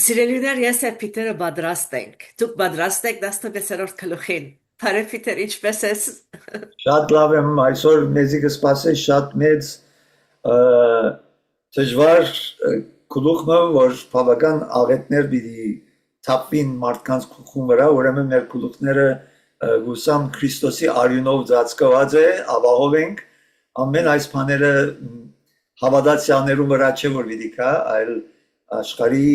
Սիրելիներ, ես եւ Պիտերը պատրաստ ենք։ Դուք պատրաստ եք 16-րդ գլուխին։ Բարև Պիտեր, ինչպե՞ս ես։ Շատ լավ եմ այսօր մեզի կսպասես շատ մեծ դժվար գլուխը որ բավական աղետներ պիտի թափվին մարդկանց գլխում վրա ուրեմն մեր գլուխները հուսամ Քրիստոսի արյունով ծածկված է ապահով ենք ամեն այս բաները հավատացյալներու վրա չէ որ պիտի կա այլ աշխարհի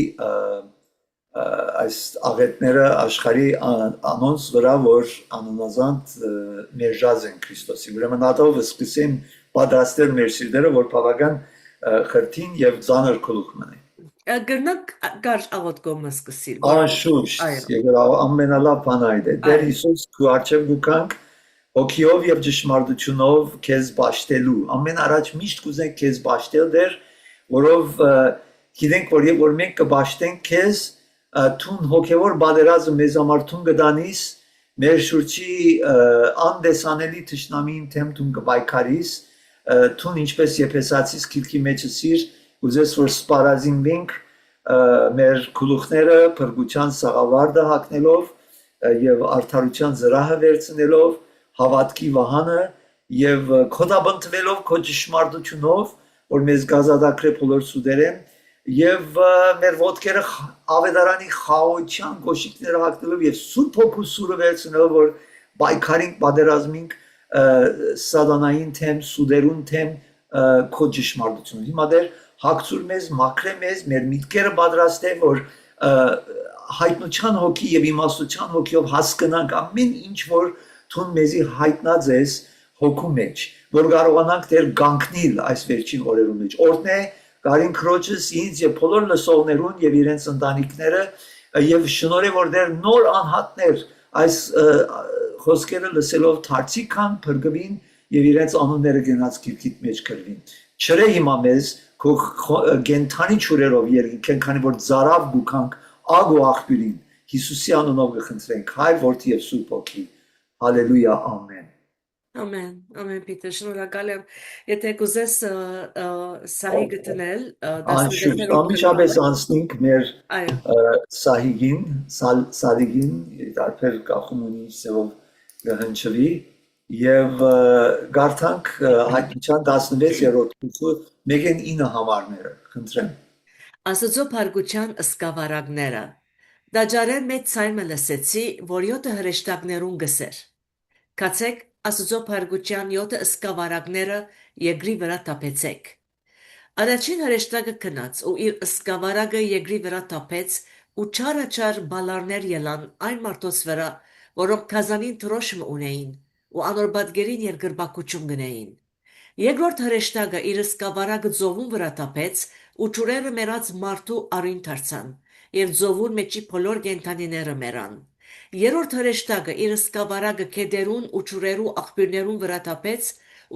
այս աղետները աշխարհի անոնց վրա որ անոնազանդ մերժած են Քրիստոսի ուրեմն ատով սկսեմ պատրաստել մեր սիրտերը որ բավական խրթին եւ ծանր գլուխ մնի Գրնակ գարշ աղոտ կոմը սկսիր։ Անշուշտ եւ ամենալավ բանը այդ է Տեր Հիսուս քու արչեւ գուքանք հոգիով եւ ճշմարտությունով քեզ ճաշտելու ամեն առաջ միշտ կուզենք քեզ ճաշտել դեր որով գիտենք որ մենք կճաշտենք քեզ թուն հոգևոր բادرազը մեզ համար թուն կդանիս մեր շուրջի անդեսանելի թշնամին թեմ թուն կպայքարիս թուն ինչպես Եփեսացիս քիրքի մեջ սիր ուզես որ սպարազինվենք մեր գլուխները փրկության սաղավարտը հագնելով եւ արդարության զրահը վերցնելով հավատքի վահանը եւ կոդաբնթվելով քո ճշմարտությունով որ մեզ գազադակրե բոլոր սուդերեն եւ մեր ոտքերը ավետարանի խաղաղության գոշիկները հագնելով եւ սուրբ հոգու սուրը վերցնելով որ բայկարին պատերազմինք սատանային թեմ սուդերուն թեմ քո ճշմարտությունը հիմա դեր հագցուր մեզ մաքրե մեզ մեր միտքերը պատրաստե որ հայտնության հոգի եւ իմաստության հոգիով հասկանանք ամեն ինչ որ թուն մեզի հայտնած ես հոգու մեջ որ կարողանանք դեր գանկնիլ այս վերջին օրերու մեջ օրտնե Կարին քրոջս ինձ եւ բոլոր լսողներուն եւ իրենց ընտանիքները եւ շնորհե որ դեր նոր անհատներ այս խոսքերը լսելով դարձիկան փրկվին եւ իրենց անունները գնաց քիրքիտ մեջ գրվին չրե հիմա մեզ քո գենթանի ճուրերով երկեն քանի որ զարավ գուքանք ագո աղբյուրին Հիսուսի անունով կխնդրենք հայ որդի եւ սուրբ ոգի հալելույա ամեն Ամեն, ամեն Պիտեր, շնորհակալ եմ։ Եթե կուզես սահի գտնել, Անշուշտ, ամիջապես անցնենք մեր սահիգին, սալիգին, տարբեր կախում ունի սևով գհնչվի եւ գարտանք հայտնության 16-րդ գլուխը 1-9 համարները, խնդրեմ։ Աստծո փարգության սկավառակները։ Դաջարեն մեծ ցայմը լսեցի, որ 7 հրեշտակներուն գսեր։ Կացեք Աստծո փարգության 7 սկավառակները եգրի վրա տապեցեք։ Առաջին հրեշտակը քնած ու իր սկավառակը եգրի վրա տապեց ու չարաչար բալարներ ելան այն մարդոց վրա, որոնք քազանին թրոշմ ունեին ու անոր բադգերին երկրբակություն գնեին։ Երկրորդ հրեշտակը իր սկավառակը ծովուն վրա տապեց ու ճուրերը մեռած մարդու արույն դարձան եւ ծովուն մեջի բոլոր կենդանիները մեռան։ Երրորդ հրեշտակը իր սկավառակը քեդերուն ու ճուրերու աղբյուրներուն վրա տապեց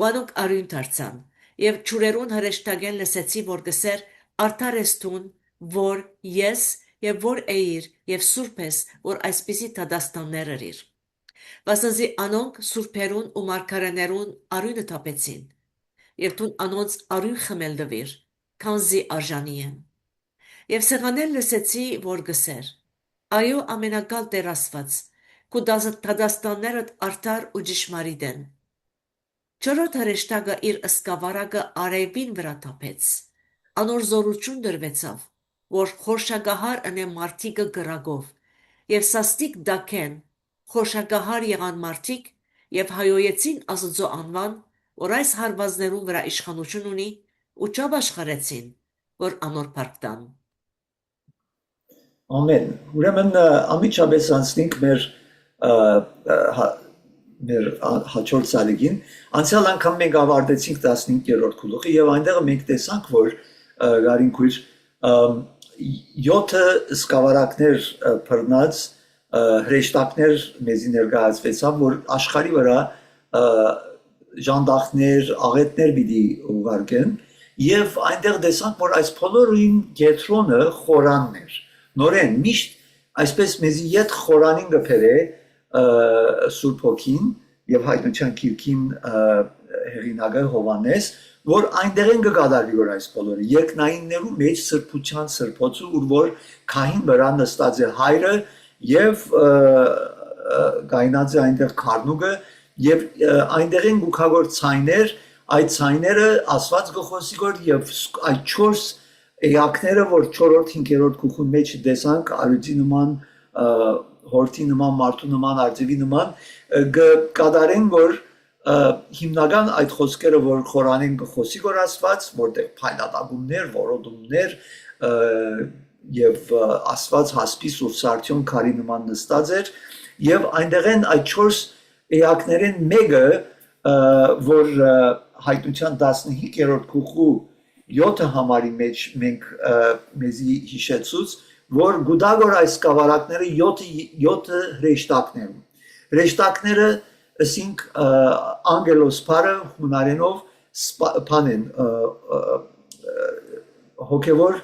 ու անոնք արյուն դարձան եւ ճուրերուն հրեշտակեն լսեցի որ գսեր արդար ես տուն որ ես եւ որ էիր եւ սուրբ ես որ այսպիսի դադաստաններ ըրիր վասնզի անոնք սուրբերուն ու մարգարեներուն արյունը տապեցին եւ տուն անոնց արյուն խմել դվիր քանզի արժանի են եւ սեղանել լսեցի որ գսեր Այո ամենակալ Տեր Աստված, քո դադաստաններդ արդար ու ճշմարիտ են։ Չորրորդ հրեշտակը իր սկավառակը արևին վրա տապեց։ Անոր զորություն դրվեցավ, որ խորշագահար ընե մարդիկը գրագով, եւ սաստիկ դակեն, խորշագահար եղան մարդիկ եւ հայոյեցին Աստծո անվան, որ այս հարվածներուն վրա իշխանություն ունի ու չաշխարեցին, որ անոր փառք տան։ Ամեն։ Ուրեմն ամիջապես անցնենք մեր հաջորդ սալիգին։ Անցյալ անգամ մենք ավարտեցինք 15-րդ գլուխը եւ այնտեղ մենք տեսանք, որ գարինքույր 7 սկավառակներ բռնած հրեշտակներ մեզի ներկայացվեցան, որ աշխարհի վրա ժանդախներ, աղետներ պիտի ուղարկեն եւ այնտեղ տեսանք, որ այս բոլորին գետրոնը խորանն էր նորեն միշտ այսպես մեզի յետ խորանին գբերե սուրբ հոգին եւ հայտնության քիրքին հեղինակը Հովանես, որ այնտեղ են կկատարվի որ այս բոլորը երկնայիններու մեջ սրբության սրբոցը ուր որ քահին վրա նստած է հայրը եւ գայնած է այնտեղ քարնուկը եւ այնտեղ են գուքավոր ցայներ այդ ցայները ասված գխոսի գոր եւ այդ 4 էակները որ 4-րդ 5-րդ գուխուն մեջ դեսանք արուծի նման հորթի նման մարդու նման արձևի նման կկատարեն որ հիմնական այդ խոսքերը որ Խորանին գխոսի գոր ասված որտեղ փայլատագումներ որոդումներ եւ ասված հասպիս ու սարթյոն քարի նման նստած էր եւ այնտեղ են այդ 4 էակներեն մեկը որ հայտնության 15-րդ գուխու 7 համարի մեջ մենք մեզի հիշեցուց որ գուդագոր այս սկավառակները 7 հրեշտակներում հրեշտակները ասինք անգելոս բարը հունարենով փանեն հոգևոր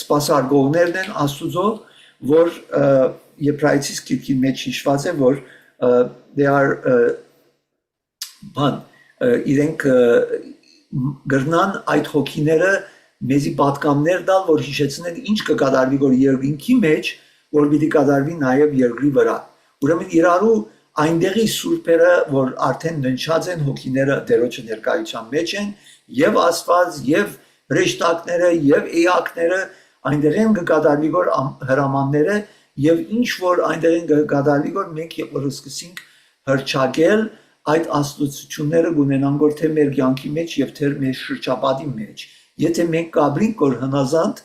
սպասարկողներն են աստուծո որ եբրայեցիս գիրքի մեջ հիշված է որ they are իրենք գրնան այդ հոգիները մեզի պատկամներ տալ որ հիշեցնեն ինչ կկատարվի որ երկինքի մեջ որ պիտի կատարվի նաև երկրի վրա ուրեմն իրարու այնտեղի սուրբերը որ արդեն ննչած են հոգիները դերոջը ներկայության մեջ են եւ աստված եւ հրեշտակները եւ էակները այնտեղ են կկատարվի որ հրամանները եւ ինչ որ այնտեղ են կկատարվի որ մենք երբ որ սկսենք հրճակել այդ աստուծությունները գունենան որ թե մեր կյանքի մեջ եւ թե մեր շրջապատի մեջ եթե մենք կաբրինք որ հնազանդ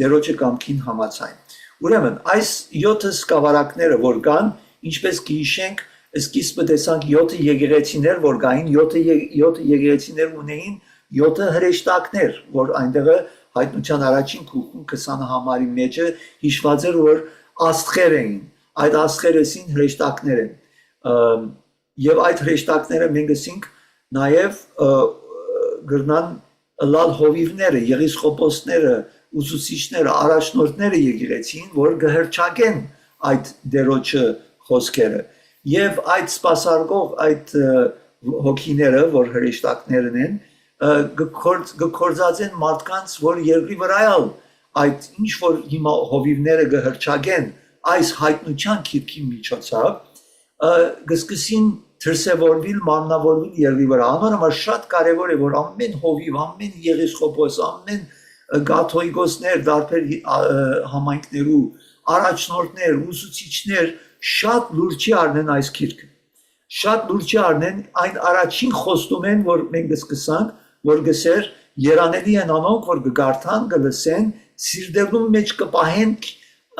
դերոջը կամքին համացայն ուրեմն այս 7 սկավառակները որ կան ինչպես կհիշենք սկիզբը տեսանք 7 եկեղեցիներ որ կային 7 եկեղեցիներ ունեին 7 հրեշտակներ որ այնտեղը հայտնության առաջին գուխում 20 համարի մեջը հիշված էր որ աստղեր էին այդ աստղերեսին հրեշտակներ են եւ այդ հրեշտակները մենք ասինք նաեւ գրնան լալ հովիվները եղիսխոպոսները ուսուցիչները առաջնորդները եկեղեցին որ գհրճակեն այդ դերոջը խոսքերը եւ այդ սպասարկող այդ հոգիները որ հրեշտակներն են գործածեն մարդկանց որ երկրի վրայալ այդ ինչ որ հիմա հովիվները գհրճակեն այս հայտնության քիրքի միջոցով գսկսին դրսևորվել մաննավորվել երկրի վրա անոնոմար շատ կարևոր է որ ամեն հովիվ ամեն եղիսխոպոս ամեն գաթողիկոսներ դարբեր համայնքներու առաջնորդներ ուսուցիչներ շատ լուրջի առնեն այս քիրքը շատ լուրջի առնեն այն առաջին խոստում են որ մենք սկսանք որ գսեր երանելի են անոնք որ կգարթան կլսեն սիրտերում մեջ կպահեն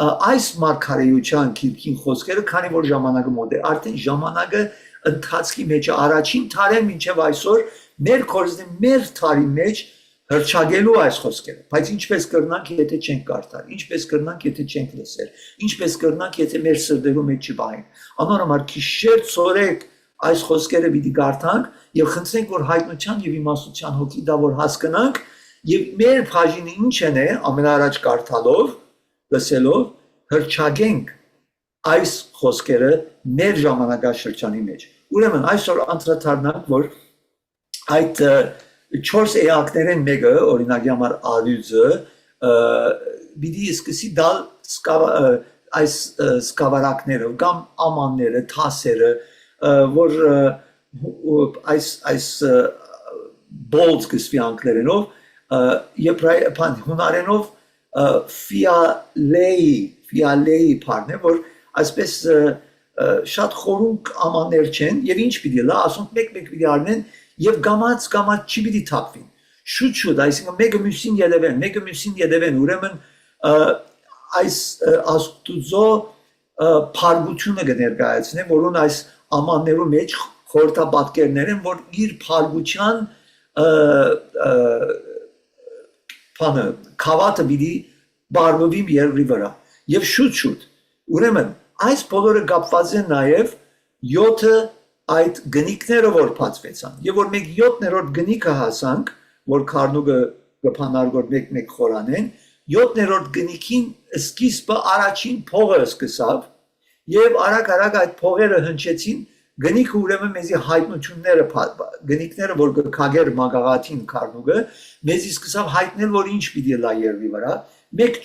այս մարգարեության քիրքին խոսքերը քանի որ ժամանակը մոտ է արդեն ժամանակը ընթացքի մեջ առաջին տարին մինչև այսօր մեր կորզնի մեր տարի մեջ հրճագելու այս խոսքերը բայց ինչպես կրնանք եթե չենք կարդալ ինչպես կրնանք եթե չենք լսել ինչպես կրնանք եթե մեր սրտերում մեջ չբային անոնոմար քիշեր ծորեք այս խոսքերը պիտի կարդանք եւ խնդրենք որ հայտնության եւ իմաստության հոգի դա որ հասկանանք եւ մեր բաժինը ինչ է ամենաառաջ կարդալով լսելով հրճագենք այս խոսքերը մեր ժամանակաշրջանի մեջ ուրեմն այսօր անդրադառնանք որ այդ 4 էակներեն մեկը օրինակի համար արյուծը պիտի սկսի դալ այս սկավառակները կամ ամանները թասերը որ այս բոլց կսվի անգլերենով եբրայերեն հունարենով ֆիալեի բառն է որ այսպես շատ խորունկ ամաններ չեն եւ ինչ պիտի լա ասոնք մեկ պիտի առնեն եւ գամած չի պիտի թափվին շուտ այսինքն մեկը մյուսին ելևեն ուրեմն այս աստուծո փարգությունը կներկայացնեն որոնց այս ամաններու մեջ խորտապատկերներ են որ իր փարգության բանը քավաթը պիտի բարվվի երկրի վրա եւ շուտ ուրեմն այս բոլորը կապված են նաև 7 այդ գնիկները որ բացվեցան եւ որ մենք 7-րդ գնիկը հասանք որ քարնուկը կփանարգոր մեկ խորանեն 7-րդ գնիկին սկիզբը առաջին փողը սկսավ եւ արագ այդ փողերը հնչեցին գնիք ուրեմն մեզի հայտնությունները գնիկները որ կագեր մագաղաթին քարնուգը մեզի սկսավ հայտնել որ ինչ պիտի լա երվի վրա մեկ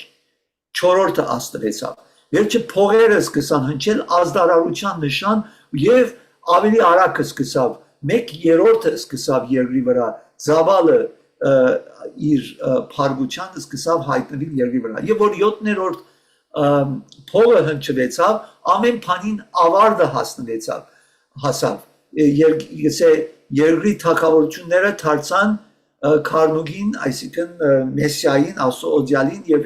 չորրորդը աստվեցավ վերջը փողերը սկսան հնչել ազդարարության նշան եւ ավելի արագ սկսավ մեկ երրորդը սկսավ երկրի վրա զավալը իր փարգության սկսավ հայտնվել երկրի վրա եւ որ 7-րդ փողը հնչվեցավ ամեն բանին ավարտը հասավ երկրի թագավորությունները դարձան քարնուգին այսինքն մեսիային ասոդիալին եւ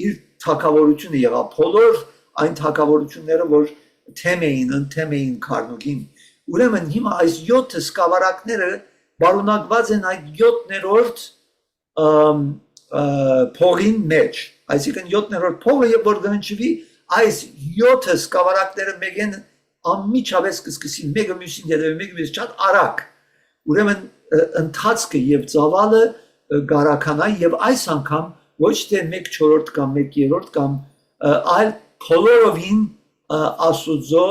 իր թագավորությունը եղավ բոլոր այն թագավորությունները որ թեմ էին քարնուգին ուրեմն հիմա այս 7 սկավառակները բարունակված են այդ 7-րդ փողին մեջ այսինքն 7-րդ փողը եւ որ գնչվի այս 7 սկավառակները մեկեն անմիջապես կսկսի մեկը մյուսին հետևի մեկը մյուսին շատ արագ ուրեմն ընթացքը եւ ծավալը գարականա եւ այս անգամ ոչ թե 1/4 կամ 1/3 կամ այլ բոլորովին ասուծո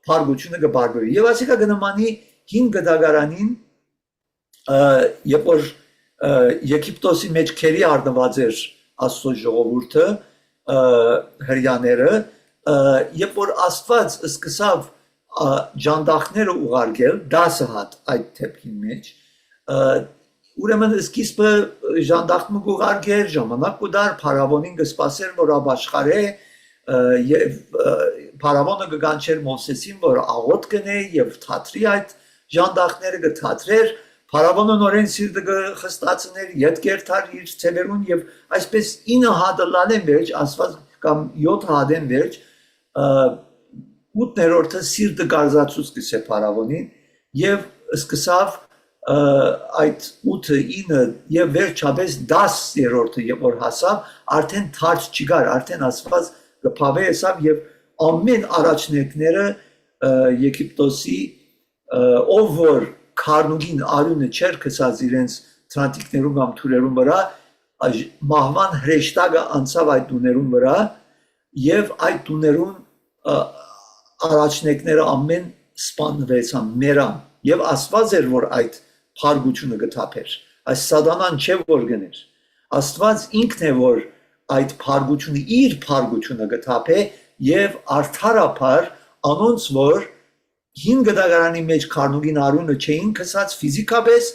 փարգությունը կբարգվի եւ ասիկա գնամանի 5 գդագարանին երբ որ Եգիպտոսի մեջ քերի առնված էր Աստծո ժողովուրդը հрьяաները երբ որ Աստված սկսավ ջանդախները ուղարկել 10 հատ այդ թեփքի մեջ ուրեմն սկիզբը ջանդախը ուղարկել ժամանակ կդար փարավոնին կսպասեր որ ապաշխարե եւ փարավոնը կգանչեր Մովսեսին որ աղոտ կնե եւ թատրի այդ ջանդախները կթատրեր Փարավոնը նորեն սիրտը կխստացներ, ետ կերթար իր ծևերուն և այսպես 9 հադլան են վերջ, ասված կամ 7 հադ են վերջ, 8-րորդը սիրտը գարզացուց կսե փարավոնին և սկսավ այդ 8-ը 9 և վերջապես 10-րորդը և որ հասավ, արդեն թարջ չգար, արդեն ասված կպավե եսավ և ամեն առաջնեկները Եգիպտոսի ով որ քարնուգին արյունը չեր կսած իրենց տրանտիկներում կամ թուրերում վրա մահվան հրեշտակը անցավ այդ տուներում վրա եւ այդ տուներում առաջնեկները ամեն սպանվեցան մերան եւ Աստված էր որ այդ փարգությունը գտապեր այս սատանան չէ որ գներ Աստված ինքն է որ այդ փարգությունը իր փարգությունը գտապե եւ արդարապար անոնց որ 5 գդագարանի մեջ քարնուգին արյունը չէին կսած ֆիզիկապես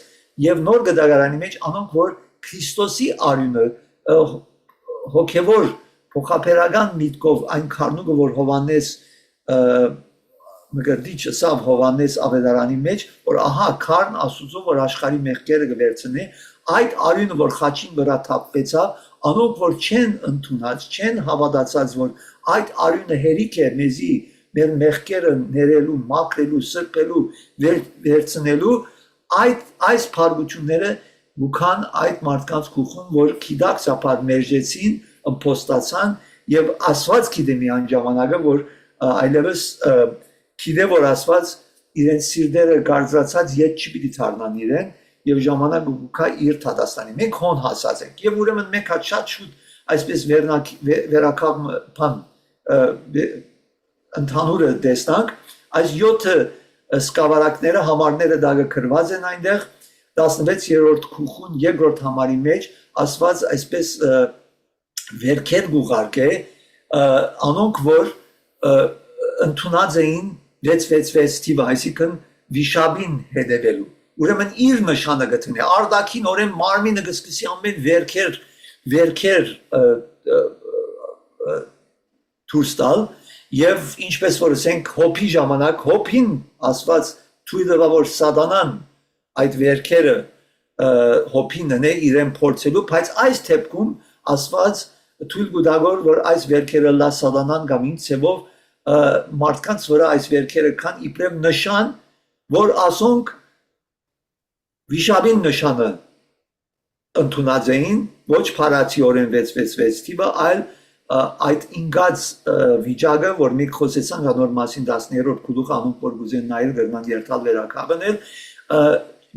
եւ նոր գդագարանի մեջ անոնք որ Քրիստոսի արյունը հոգեվոր փոխապերական միտքով այն քարնուգը որ Հովանես մգրդիչը սավ Հովանես ավետարանի մեջ որ ահա քարն Աստուծո որ աշխարհի մեղքերը կվերցնի այդ արյունը որ խաչին վրա թափվեցավ անոնք որ չեն ընդունած չեն հավատացած որ այդ արյունը հերիք է մեզի մեր մեղքերը ներելու, մաքրելու, սրբելու, վերցնելու այս փարգությունները գուքան այդ մարդկանց գուխում, որ քիդակսապար մերժեցին, ըմփոստացան եւ Աստված գիտե միան ժամանակը, որ այլևս գիտե որ Աստված իրենց սիրտերը գարձացած ետ չպիտի թարնան իրեն եւ ժամանակը գուքա իր թադաստանի։ Մենք հոն հասած ենք եւ ուրեմն մենք հատ շատ շուտ այսպես վերականգ բան ընդհանուրը տեսնանք այս 7 սկավառակները համարները դակը գրված են այնտեղ 16-րդ քուխուն երկրորդ համարի մեջ ասված այսպես վերքեր գուղարկե անոնք որ ընդունած էին 666 թիվը այսինքն վիշապին հետևելու ուրեմն իր նշանը գտնի արդակին օրեն մարմինը կսկսի ամեն վերքեր դուրս տալ Եվ ինչպես որ ասենք հոփի ժամանակ հոփին ասված թույլ որ սատանան այդ վերքերը հոփին է իրեն փորձելու բայց այս թեփքում ասված թույլ գուտագոր որ այս վերքերը լա սատանան կամ ինչ ցեվով մարդկանց վրա այս վերքերը կան իբրև նշան որ ասոնք վիշապին նշանը ընդունած էին ոչ փարացիորեն 666 թիվը այլ այդ ինգած վիճակը որ մենք խոսեցանք անոր մասին 10-րդ գլուխ անոնք որ գուզեն նայել վերնան երթալ վերականգնել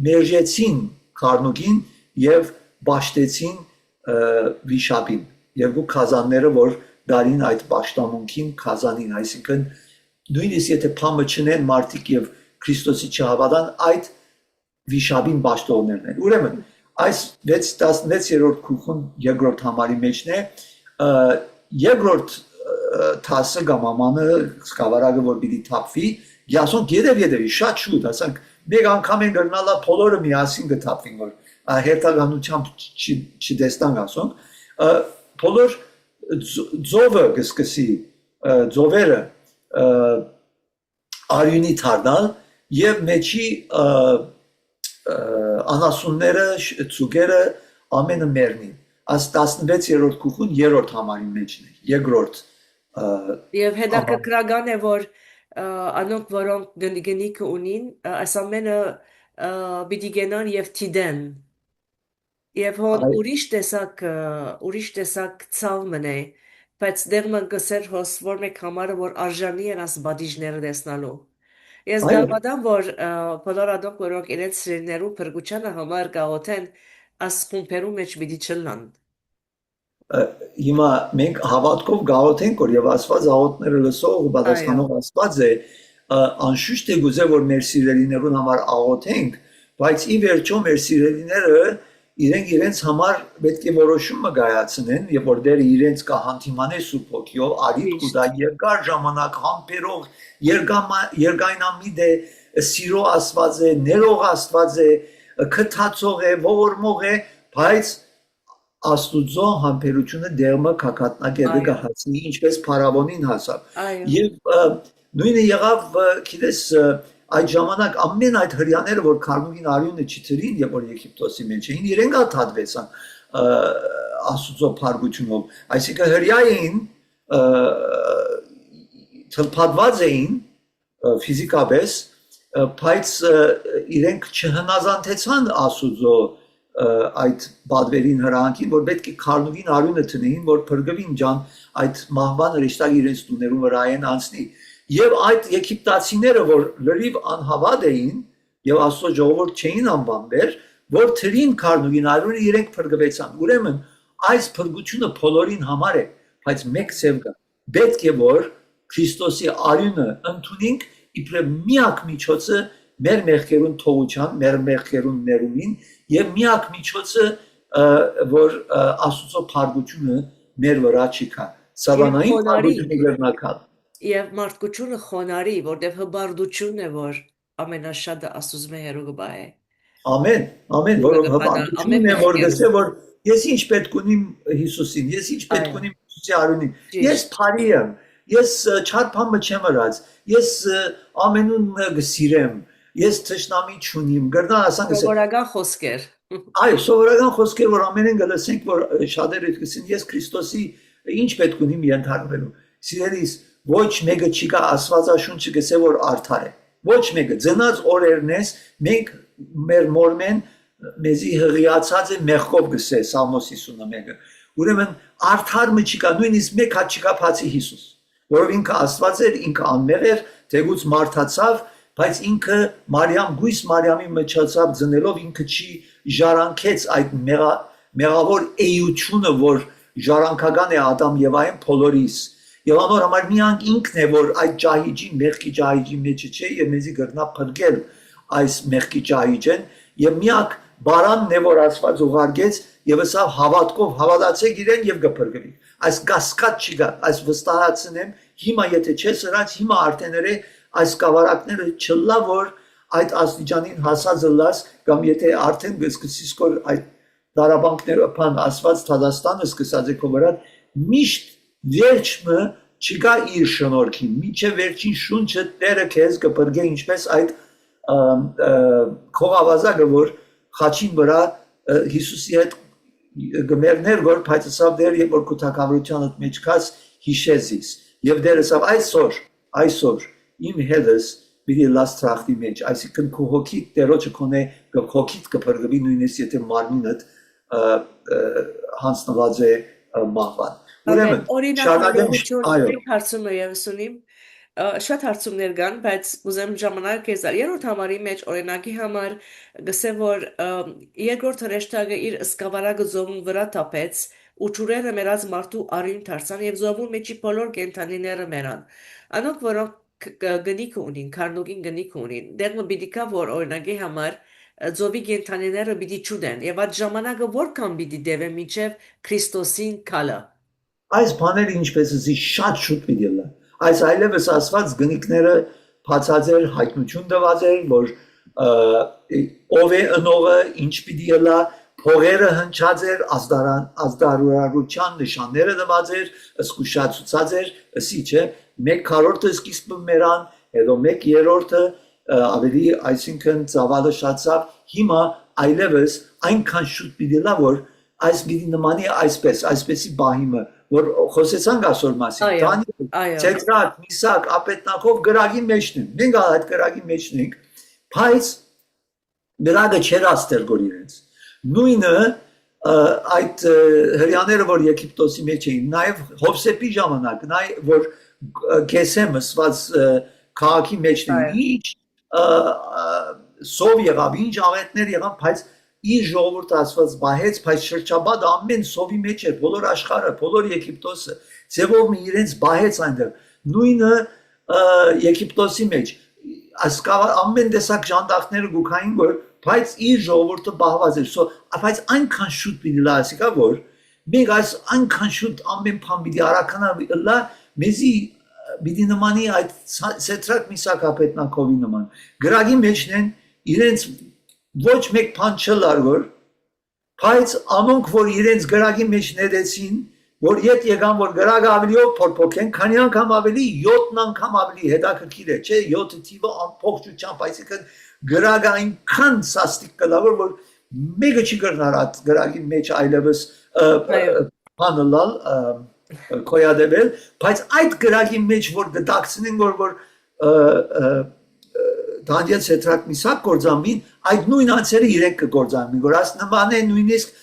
մերժեցին քարնուգին եւ բաշտեցին վիշապին երկու քազանները որ դարին այդ պաշտամունքին քազանին այսինքն նույնիսկ եթե փամը չնեն մարդիկ եւ Քրիստոսի չհավատան, այդ վիշապին ճաշտողներն են։ Ուրեմն, այս 16-րդ քուխուն երկրորդ համարի մեջն է, երկրորդ թասը կամ ամանը սկավառակը որ պիտի թափվի, ասոնք երևի շատ շուտ, ասենք մեկ անգամ են գրնալա բոլորը միասին կթափվին, որ հետագանությամբ չտեսնանք ասոնք, բոլոր ձովը կսկսի, ձովերը արյունի թարնալ եւ մեջի անասունները, ցուգերը ամենը մեռնին։ Աս 16-րդ քուխուն երրորդ համարի մեջն է, երկրորդ Եվ համար։ հետաքրքրական է, որ անոնք, որոնք գնիկը ունին, այս ամենը պիտի գնան եւ թիդեն։ Եվ հոն ուրիշ տեսակ ցավ մնե, բայց դեռ մը գսեր հոս որ մեկ համարը որ արժանի են աս բադիժները տեսնալու։ Ես Այո, գալվադամ, որ բոլոր ադոնք, որոնք իրենց սիրելիներու փրկությանը համար գաղութեն, աս խումբերու մեջ պիտի չլան։ հիմա մենք հավատքով գաղութենք, որ եւ Աստված աղոթները լսող ու Այո, պատասխանող Աստված է, անշուշտ է գուզե որ մեր սիրելիներուն համար աղոթենք, բայց ի վերջո մեր սիրելիները իրենց համար պետք է որոշումը կայացնեն, եւ որ դերը իրենց կհանդիմանե Սուրբ Հոգիով, արիտ կուտա ճիշտ։ երկար ժամանակ համբերող, երկայնամիտ է, սիրո Աստված է, ներող Աստված է, քթացող է, ողորմող է, բայց Աստուծո համբերությունը դերմը կակատնագետը Այո, կհասնի ինչպես փարավոնին հասավ այո, եւ նույնը եղավ գիտես այդ ժամանակ ամեն այդ հрьяաները որ քարմուկին արյունը չթրին եւ որ Եգիպտոսի մեջ էին իրենք աթադվեցան Աստուծո փարգությունով այսինքն հрьяային թլփadված էին ֆիզիկապես բայց իրենք չհնազանդեցան Աստուծո այդ բادվերին հրանքին, որ պետք է քարնուվին արյունը տնեին, որ փրկվին ջան այդ մահվան ռիշտակ իրենց տուներում վրա են անցնի։ Եվ այդ եգիպտացիները, որ լրիվ անհավատ էին եւ Աստծո ժողովուրդ չէին անբանվեր, որ թրին քարնուվին արյունը իրենք փրկվեցան։ Ուրեմն այս փրկությունը բոլորին համար է, բայց մեկ ցև կա։ Պետք է որ Քրիստոսի արյունը ընդունենք իբրև միակ միջոցը մեր մեղքերուն թողության, մեր մեղքերուն ներումին եւ միակ միջոցը որ Աստծո փարգությունը մեր վրա չի կա եւ սավանային խոնարհի, փարգությունը գրնակալ եւ մարդկությունը խոնարհի, որտեվ հբարդությունն է, որ ամենաշատը աստուծմե հերո գբա է։ ամեն ամեն Դուք որով կպատա ամեն հպարտությունն է որ մեղքերու։ գսե որ ես ինչ պետք ունիմ Հիսուսին ես ինչ պետք Այո, ունիմ Հիսուսի արյունին ես ճիշտ։ բարի եմ ես չարփամը չեմ ըրած ես ամենուն գսիրեմ ես թշնամի չունիմ գրնա ասան գսե Սովորական խոսքեր։ այո, սովորական խոսքեր, որ ամենեն գլսենք, որ շատերը կսին, ես Քրիստոսի ինչ պետք ունիմ ենթարկվելու։ Սիրելիս, ոչ մեկը չի կա Աստվածաշունչը գսե որ արդար է։ Ոչ մեկը ծնած օրերն ես, մենք մեր մորմեն մեզի հղիացած է մեղքով գսե Սամոս 51-ը։ Ուրեմն արդար մը չի կա, նույնիսկ մեկ հատ չի կա բացի Հիսուս, որով ինքը Աստված էր, ինքը անմեղ էր, թեկուց մարդացավ, բայց ինքը Մարիամ գույս Մարիամի մչացավ ծնելով ինքը չի ժարանքեց այդ մեղավոր էությունը, որ ժարանքական է Ադամ եւ այն բոլորիս։ Եվ անոր համար միանք ինքն է, որ այդ ջահիջի, մեղքի ջահիջի մեջը չէ եւ մեզի գրնա փրկել այս մեղքի ջահիջեն եւ միակ բարանն է, որ Աստված ուղարկեց եւ ասա հավատքով հավատացեք իրեն եւ կփրկվի։ Այս կասկած չի գա, այս վստահացնեմ, հիմա եթե չես հրած, հիմա արդեն այս կավարակները չլա որ այդ աստիճանին հասածը լաս կամ եթե արդեն սկսես կոր այդ դարաբանկները փան ասված Թադաստանը սկսած է քո վրա միշտ վերջը չկա իր շնորհքին միջև վերջին շունչը Տերը քեզ կփրկե ինչպես այդ քողավազակը որ խաչին վրա Հիսուսի հետ գմերներ որ փայծավ դեր եւ որ քութակավրությանը մեջ կաս հիշեզիս եւ դերսավ այսօր իմ հետս բիդի լաս տրախտի մեջ, այսինքն քո հոգիդ տերոջը կոնե հոգիդ կփրկվի նույնիսկ եթե մարմինդ հանձնված է մահվան։ Ամեն Ուրեմն օրինակ շարունակեմ հաջողություն այո իմ հարցումը եւս ունիմ շատ հարցումներ կան, բայց ուզեմ ժամանակ կեսալ երրորդ համարի մեջ օրինակի համար գսեմ որ երկրորդ հրեշտակը իր սկավառակը զոհուն վրա թափեց ու ճուրերը մեռած մարդու արյուն դարձան եւ զոհու մեջի բոլոր կենթանիները մեռան։ Անոնք որոնք գնիք ունին, քարնուկին գնիք ունին։ Դեռ պիտի կա որ օրինակի համար ծովի կենթանիները պիտի ճուտեն եւ այդ ժամանակը որքան պիտի դեվե միջև Քրիստոսին քալը։ Այս բաները ինչպես էսի շատ շուտ պիտի լա։ Այս այլևս ասված գնիկները բացած էր հայտնություն տված էր, որ ով է ընողը, ինչ պիտի լա, փողերը հնչած էր, ազդարարության նշանները տված էր, զգուշացուցած էր, ասի չէ, մեկ քառորդը սկիզբը մերան, հետո մեկ երրորդը ավելի, այսինքն ծավալը շատացավ, հիմա այլևս այնքան շուտ պիտի լա, որ այս պիտի նմանի այսպեսի բահիմը, որ խոսեցանք այսօր մասին, Դանիել, Ցետրակ, Միսակ, Ապետնակով գրագի մեջն են, մենք այդ գրագի մեջն ենք, բայց գրագը չեր աստերգոր իրենց, նույնը այդ հրյաները, որ Եգիպտոսի մեջ էին, նաև Հովսեփի ժամանակ, նաև որ Գեսեմը սված քաղաքի մեջն են, ինչ սով եղավ, ինչ աղետներ եղավ, բայց իր ժողովուրդը ասված բահեց, բայց շրջաբադը ամեն սովի մեջ էր, բոլոր աշխարհը, բոլոր Եգիպտոսը, ձևով մի իրենց բահեց այնտեղ, նույնը Եգիպտոսի մեջ, ամեն տեսակ ժանդախները գուքային, որ բայց իր ժողովուրդը բահված էր, բայց այնքան շուտ պիտի լա, ասիկա որ մենք այս այնքան շուտ ամեն բան պիտի արականա լա, մեզի պիտի նմանի այդ Սեդրակ Միսակ Ապետնակովի նման, գրագի մեջն են իրենց ոչ մեկ բան չլար որ, բայց անոնք որ իրենց գրագի մեջ ներեցին, որ ետ եկան որ գրագը ավելիով փոփոխեն, քանի անգամ ավելի 7 անգամ ավելի հետաքրքիր է, չէ, 7 թիվը ամբողջությամբ, այսինքն գրագը այնքան սաստիկ կլա որ մեկը չի կրնար այդ գրագի մեջ այլևս բանը լալ կոյադեվել, բայց այդ գրագի մեջ որ գտակցնեն որ Դանիել Սեդրակ Միսակ գործամին, այդ նույն անձերը իրենք կգործամին, որ այս նման է նույնիսկ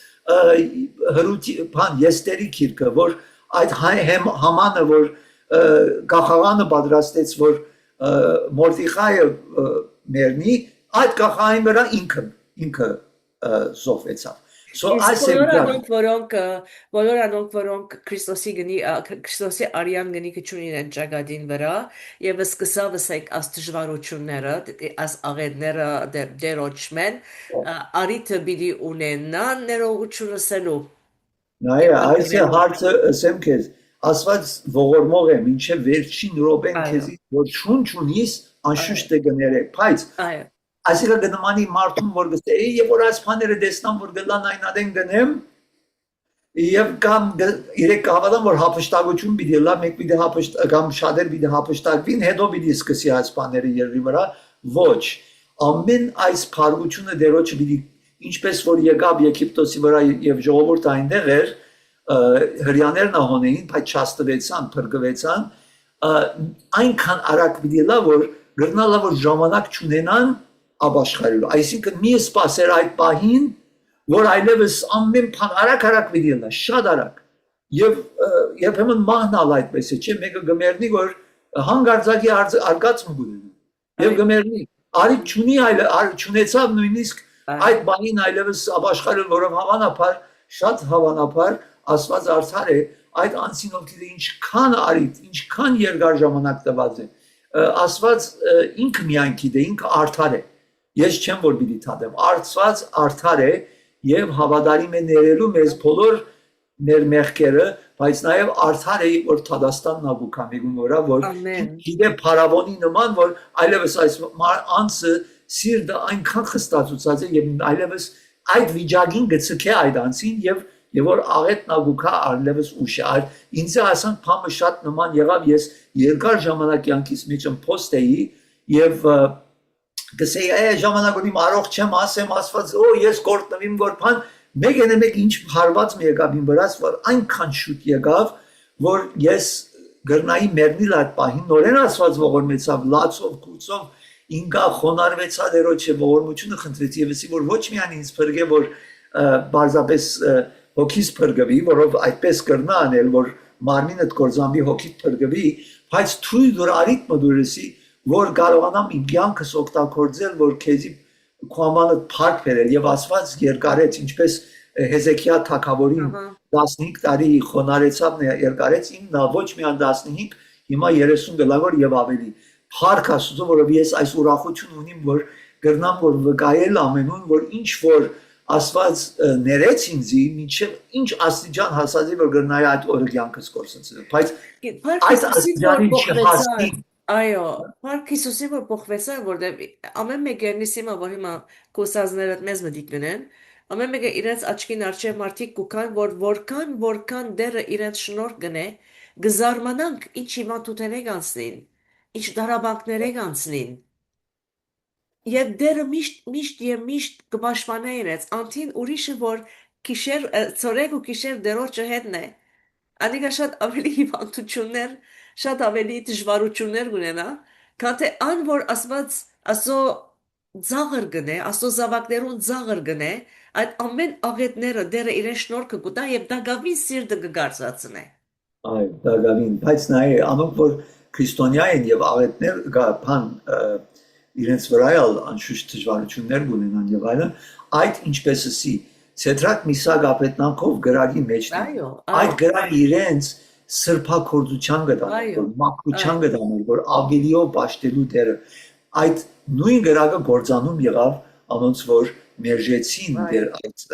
հրուտի բան Եստերի գիրքը, որ այդ Համանը, որ գախաղանը պատրաստեց, որ Մորդեխայը մեռնի, այդ գախաղային վրա ինքը զոհվեցավ։ Բոլոր անոնք, որոնք Քրիստոսի արյան գնիքը չունին են ճակատին վրա եւ սկսավ ասեք աս դժվարությունները, աս աղետները դերոճմեն, արիթը պիտի ունենան ներողություն ասելու։ Նայ, այս է հարցը ասեմ քեզ, ասված ողորմող է, մինչև վերջին րոպեն քեզի որ շունչ ունիս, անշուշտ է գներեք, բայց այսինքն գնամանի մարդուն որ գստե եւ որ այս բաները տեսնամ որ գլան այնադեն գնեմ եւ կամ իրեք հավատամ որ հապշտակություն պիտի լա մեկ պիտի կամ շատեր պիտի հապշտակվին հետո պիտի սկսի այս բաները երրի վրա ոչ ամեն այս փառությունը դերոջը պիտի ինչպես որ եկավ Եգիպտոսի վրա եւ ժողովուրդը այնտեղ էր հрьяներն ահոնեին բայց չաստվեցան փրկվեցան այնքան արագ պիտի լա որ գրնալա որ ժամանակ չունենան աբաշխարելու, այսինքն մի սպասեր այդ պահին, որ այլևս ամեն բան արագ պիտի լա, շատ արագ, եւ երբեմն մահնալ այդպես է, չէ, մեկը գմերնի, որ հանգարձակի արգացում գունենա, եւ գմերնի, արիք չունի չունեցավ նույնիսկ այդ բանին այլևս աբաշխարել, որով հավանաբար, շատ հավանաբար ասված արդար է, այդ անցին ովքեր ինչքան արիք, ինչքան երկար ժամանակ տված է, ասված ինքը միայն գիտե, ինքը արդար է, ես չեմ որ պիտի թադեմ, արծված արդար է եւ հավատարիմ է ներելու մեզ բոլոր մեր մեղքերը, բայց նաեւ արդար է որ Թադաստանն ագուքա միգուն որա որ գիտե փարավոնի նման որ այլևս այս անձը սիրտը այնքան խստացուցած է եւ այլևս այդ վիճակին գցկե այդ անձին եւ որ աղետն ագուքա այլևս ուշ է ինձ ասան փամը շատ նման եղավ ես երկար ժամանակ յանքից մեջ post էի եւ գսեի ժամանակում առողջ չեմ ասեմ ասված ես կորտնվիմ գործան մեկ ինչ հարված մի եկավ իմ վրաս որ այնքան շուտ եկավ որ ես գրնայի մեռնել այդ պահին նորեն ասված ողորմեցավ լացով կուծով ինքա խոնարհվեցա դերոջը ողորմությունը խնդրեց եւ ասի որ ոչ միայն ինձ փրկե որ բարձապես հոգիս փրկվի որով այդպես կրնա անել որ մարմինդ կորզամի հոգիդ փրկվի բայց թույլ դուր արիտ մդուրսի որ կարողանամ իմ կյանքս օգտագործել որ քեզի քոմանը փառք բերել եւ ասված երկարեց ինչպես Հեզեկիա թագավորին 15 տարի խոնարեցավ երկարեց ին նա ոչ միայն 15 հիմա 30 գլավոր եւ ավելի Փառք Աստծո, որով ես այս ուրախություն ունիմ, որ գրնամ որ վկայել ամենուն, որ ինչ որ Աստված ներեց ինձի, մինչև ինչ աստիճան հասածի, որ գրնայի այդ օրը կյանքս կորսնցնել։ Բայց Փառք այս Հիսուսի, որ աստիճանի չհասնի։ փոխվեցար։ Այո, փառք Հիսուսի, որ փոխվեցար, որտեղ ամեն մեկը ներսիմա, որ հիմա կուսածները մեզ մտիկ գնեն, ամեն մեկը իրենց աչքին արչե մարդիկ կուքան, որ որքան դերը իրենց շնորհ գնե, գզարմանանք ինչ հիվանդություններ անցնին, ինչ դարաբանքներ անցնին։ Եվ դերը միշտ կպաշտպանե իրենց, անթին ուրիշը, որ ծորեկ ու կիշեր դերոջը հետն է, անիկա շատ ավելի հիվանդություններ, շատ ավելի դժվարություններ ունենա, քան թե ան որ ասված ասո ծաղր գնե, ասո զավակներուն ծաղր գնե, այդ ամեն աղետները դերը իրեն շնորհքը կուտա եւ դա գավին սիրտը կգարծացնե։ Այո, դակավին, բայց նայ անոնք որ քրիստոնյա են եւ աղետներ բան իրենց վրա էլ անշուշտ դժվարություններ ունենան եւ այլն, այդ ինչպես էսի Սեդրակ Միսակ ապետնանքով գրագի մեջն է։ Այո, Այդ գրագի իրենց սրբակորձության գտան, որ մաքրության գտան, որ ավելիով ճաշտելու դերը։ Այդ նույն գրագը գործանում եղավ անոնց որ մերժեցին դեր այդ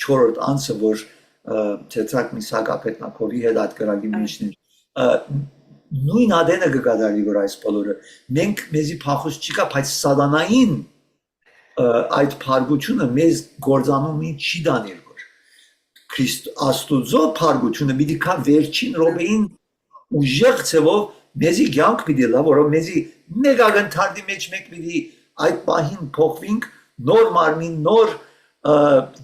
4-րդ անձը որ Սեդրակ Միսակ ապետնանքովի հետ այդ գրագի մեջն է։ Նույն ադենը կգադարի որ այս բոլորը մենք մեզի փախուստ չկա բայց սատանային այդ փարգությունը մեզ գործանումի չի դանել որ Քրիստ Աստուծո փարգությունը պիտի կա վերջին րոպեին ուժեղ ցևով մեզի կյանք պիտի լա որով մեզի մեկ ագնթարդի մեջ մեկ պիտի այդ պահին փոխվինք նոր մարմին նոր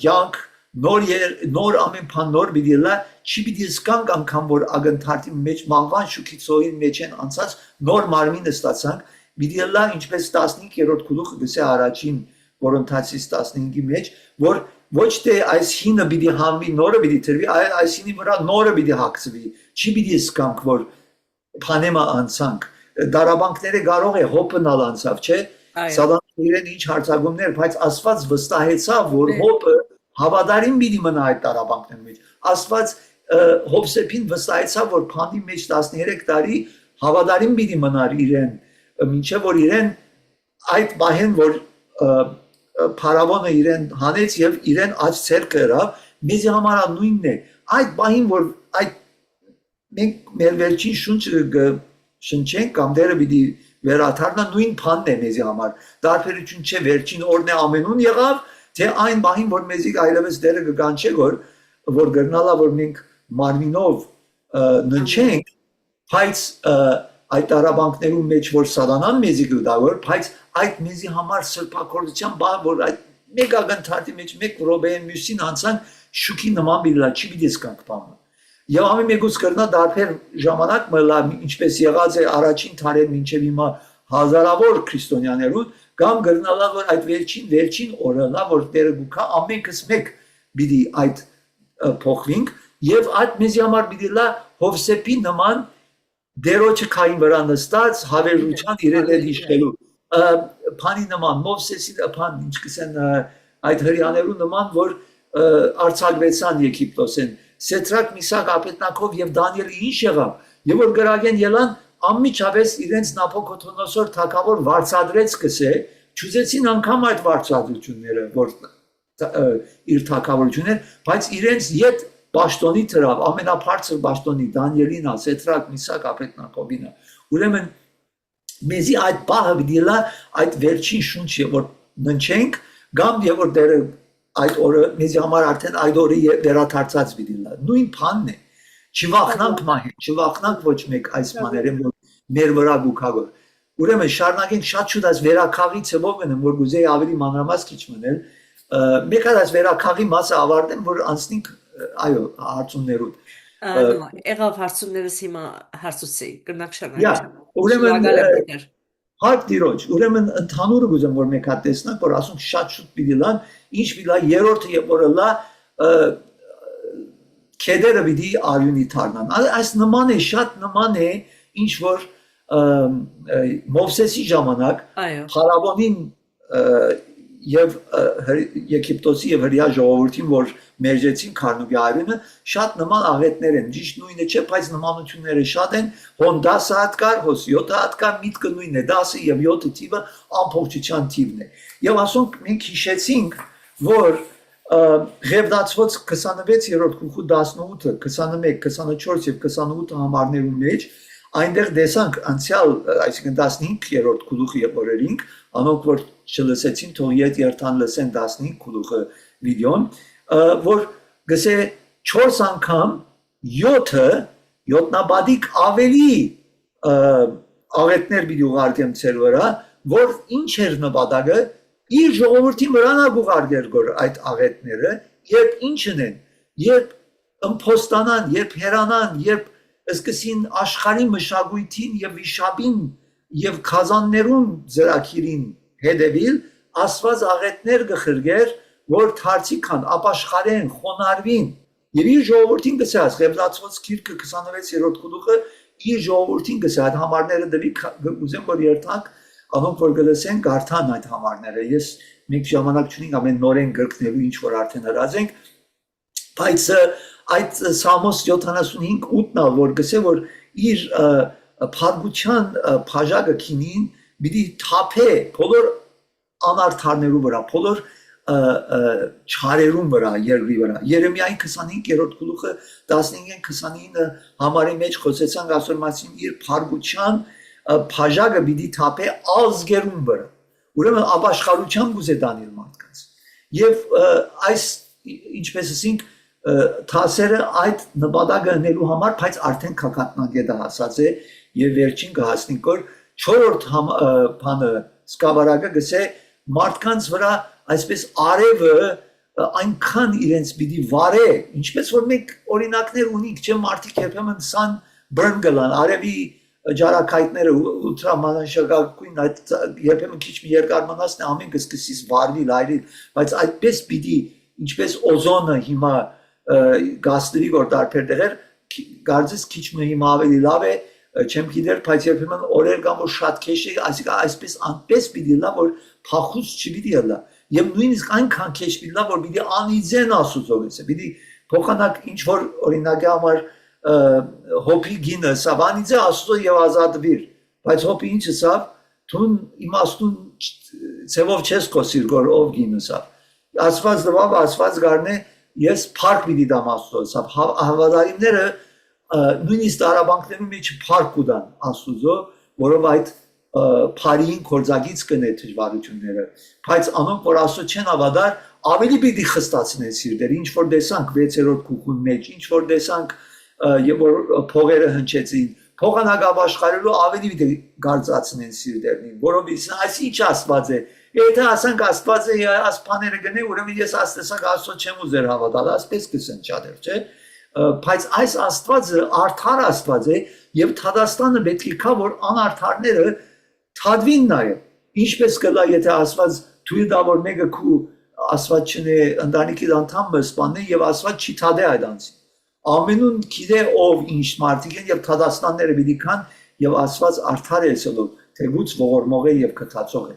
կյանք նոր ամեն բան նոր պիտի լա չի պիտի զգանք անգամ որ ագնթարդի մեջ մահվան շուքիցոյին մեջ են անցած նոր մարմինը ստացանք պիտի լա ինչպես 15-րդ գլուխը գսե առաջին Կորինթացիս 15-ի մեջ որ ոչ թե այս հինը պիտի համվի նորը պիտի թրվի այլ այս հինի վրա նորը պիտի հագցվի չի պիտի զգանք որ փանեմա անցանք դարաբանքները կարող է հոպնալ անցավ չէ սատանան իրեն ինչ հարցակումներ բայց Աստված վստահեցավ որ հոպը հավատարիմ պիտի մնա այդ դարաբանքների մեջ Աստված Հովսեփին վստահեցավ որ փանդի մեջ 13 տարի հավատարիմ պիտի մնար իրեն մինչև որ իրեն այդ բահեն որ փարավոնը իրեն հանեց եւ իրեն աճ ցերկը հրավ մեզի համար նույնն է այդ բահին որ այդ մենք մեր վերջին շունչը շնչենք կամ դերը պիտի վերաթարնա նույն բանն է մեզի համար դարբերություն չէ վերջին օրն է ամենուն եղավ թե այն բահին որ մեզի այլևս դերը կգանչե որ գրնալա որ մենք մարմինով ննչենք բայց այդ տարաբանքներում մեջ որ սատանան մեզի գտավոր բայց այդ մեզի համար սրբակորձության բան որ այդ մեկ ագնթարդի մեջ մեկ ռոբեին մյուսին անցան շուքի նման բիլա չի պիտի զգանք բանը եւ ամեն մեկուց կրնա դարբեր ժամանակ մլա ինչպես եղած է առաջին թարեր մինչեւ հիմա հազարավոր քրիստոնյաներուն կամ գրնալա որ այդ վերջին օրը լա որ Տերը գուքա ամենքս մեկ պիտի այդ փոխվինք եւ այդ մեզի համար պիտի լա Հովսեփի նման դերոջը քային վրա նստած հավերժության իրեն էլ իշխելու փանի նման Մովսեսի փան ինչ կսեն այդ հрьяաներու նման որ արցակվեցան Եգիպտոսեն Սեդրակ Միսակ ապետնանքով եւ Դանիելը ինչ եղավ եւ որ գրագեն ելան անմիջապես իրենց Նապոկոդոնոսոր թագավոր վարձադրեց կսե ճուզեցին անգամ այդ վարձադրությունները որ իր թագավորություններ բայց իրենց յետ Պաշտոնի դրավ ամենաբարձր պաշտոնի Դանիելին Սեդրակ Միսակ ապետնանքովին ուրեմն մեզի այդ բահը դիլա այդ վերջին շունչը որ ննչենք կամ եւ որ դերը այդ օրը մեզի համար արդեն այդ օրը վերաթարցած դիլա նույն բանն է չվախնանք մահի չվախնանք ոչ մեկ այս բաները որ մեր վրա գուքավոր ուրեմն շարունակենք շատ շուտ այս վերակաղի ծովով են որ գուզեի ավելի մանրամասն քիչ մնել մեկ այս վերակաղի մասը ավարտեմ որ անցնենք այո հարցումներուդ եղավ հարցումներս հիմա հարցուցի կրնակ շարունակել ուրեմն հարկ դիրոջ ուրեմն ընդհանուրը գուզեմ որ մեկ հատ տեսնանք որ ասում շատ շուտ պիտի լան ինչ պիտի լա երրորդը եւ որը լա քեդերը պիտի արյունի դառնան այս նման է շատ նման է ինչ որ Մովսեսի ժամանակ փարավոնին եւ Եգիպտոսի եւ հրյա ժողովրդին, որ մերժեցին Քարնուկի արյունը, շատ նման աղետներ են, ճիշտ նույնը չէ, բայց նմանությունները շատ են, հոն 10 հատ կար, հոս 7 հատ կար, միտքը նույնն է, 10-ը եւ 7 թիվը ամբողջության թիվն է։ Եվ ասոնք մենք հիշեցինք, որ Ղևտացված 26-րդ գլխու 18-ը, 21, 24 եւ 28 համարներում մեջ այնտեղ տեսանք անցյալ, այսինքն 15-րդ գլուխի օրերին, անոնք որ չլսեցին, թող ետ երթան լսեն 15 գլուխը վիդեոն, որ գսե 4 անգամ 7-ը 7-նաբադիկ ավելի աղետներ պիտի ուղարկեմ ձեր վրա, որ ինչ էր նպատակը իր ժողովրդի վրանակ ուղարկեր այդ աղետները, երբ ինչն են, երբ ըմփոստանան, երբ հերանան, երբ սկսին աշխարհի մշակույթին եւ վիշապին եւ քազաններուն ծրագիրին հետևիլ, Աստված աղետներ գխրգեր, որ դարձիկան, ապաշխարեն, խոնարհվին։ Եվ իր ժողովրդին գսած Ղևտացված գիրքը 26-րդ գլուխը իր ժողովրդին գսած համարները դեպի ուզեմ որ երթանք անոնք որ գլսեն կարդան այդ համարները։ Ես մենք ժամանակ չունենք ամեն նորեն գրկնելու ինչ որ արդեն հրած ենք, բայց այդ Սամոս 75:8-ն որ գսե որ իր փարգության բաժակը քինին պիտի թափե բոլոր անարդարներու վրա, բոլոր չարերուն վրա, երկրի վրա։ Երեմիայի 25-րդ գլուխը 15-29 համարի մեջ խոսեցանք ասոր մասին իր փարգության բաժակը պիտի թափե ազգերուն վրա։ Ուրեմն ապաշխարության գուզե դանել մարդկանց։ Եվ այս ինչպես ասենք թասերը այդ նպատակը անելու համար, բայց արդեն քակատնագետը հասած է եւ վերջին կհասնենք որ 4-րդ բանը սկավառակը գսե մարդկանց վրա այսպես արևը այնքան իրենց պիտի վարե, ինչպես որ մենք օրինակներ ունենք, չէ՞ մարդիկ երբեմն սան բրնգլան արևի ջարակայտները ուլտրամանաշակագույն այդ երբեմն քիչ մի երկար մնացն ամեն կսկսիս վարվի լայրի, բայց այդպես պիտի ինչպես օզոնը հիմա գազների որ տարբեր տեղեր գարձես քիչ մի հիմա ավելի լավ է չեմ գիտեր բայց երբեմն օրեր կամ որ շատ քեշ է այսպես անպես պիտի լավ որ փախուս չպիտի լա եւ նույնիսկ այնքան քեշ պիտի լավ որ պիտի անիծեն ասուծողեսը պիտի փոխանակ ինչ որ օրինակի համար հոպի գինը սավանիձե ասուծո եւ ազատվիր բայց հոպի ինչը սավ թուն իմաստուն ցևով չես կոսիր գոր ով գինը սավ ասված դվավ ասված գարնե ես փարք պիտի դամ ասուծո սավ հավատարիմները նույնիսկ տարաբանկներում մեջ փարք ուդան ասուծո որով այդ փարին կորձագից կնե դժվարությունները բայց անոնք որ ասո չեն ավադար ավելի պիտի խստացնեն սիրտեր ինչ որ տեսանք 6-րդ գլխում մեջ ինչ որ տեսանք եւ որ փողերը հնչեցին փողանակ ապաշխարելու ավելի պիտի գարձացնեն սիրտերին որովհետեւ այս ինչ աստված է եթե ասանք աստված է ասպաները գնե ուրեմն ես աստեսակ աստծո չեմ ուզեր հավատալ ասպես կսեն չադեր չէ բայց այս աստվածը արդար աստված է եւ Թադաստանը պետք է կա որ անարդարները թադվին նայեն ինչպես կլա եթե աստված թույլ տա որ մեկը քու աստված չնե ընտանիքի անդամը սպանե եւ աստված չի թադե այդ անձին ամենուն գիտե ով ինչ մարդիկ են եւ Թադաստանները պիտի կան եւ աստված արդար է ասելով թեգուց ողորմող է եւ կթացող է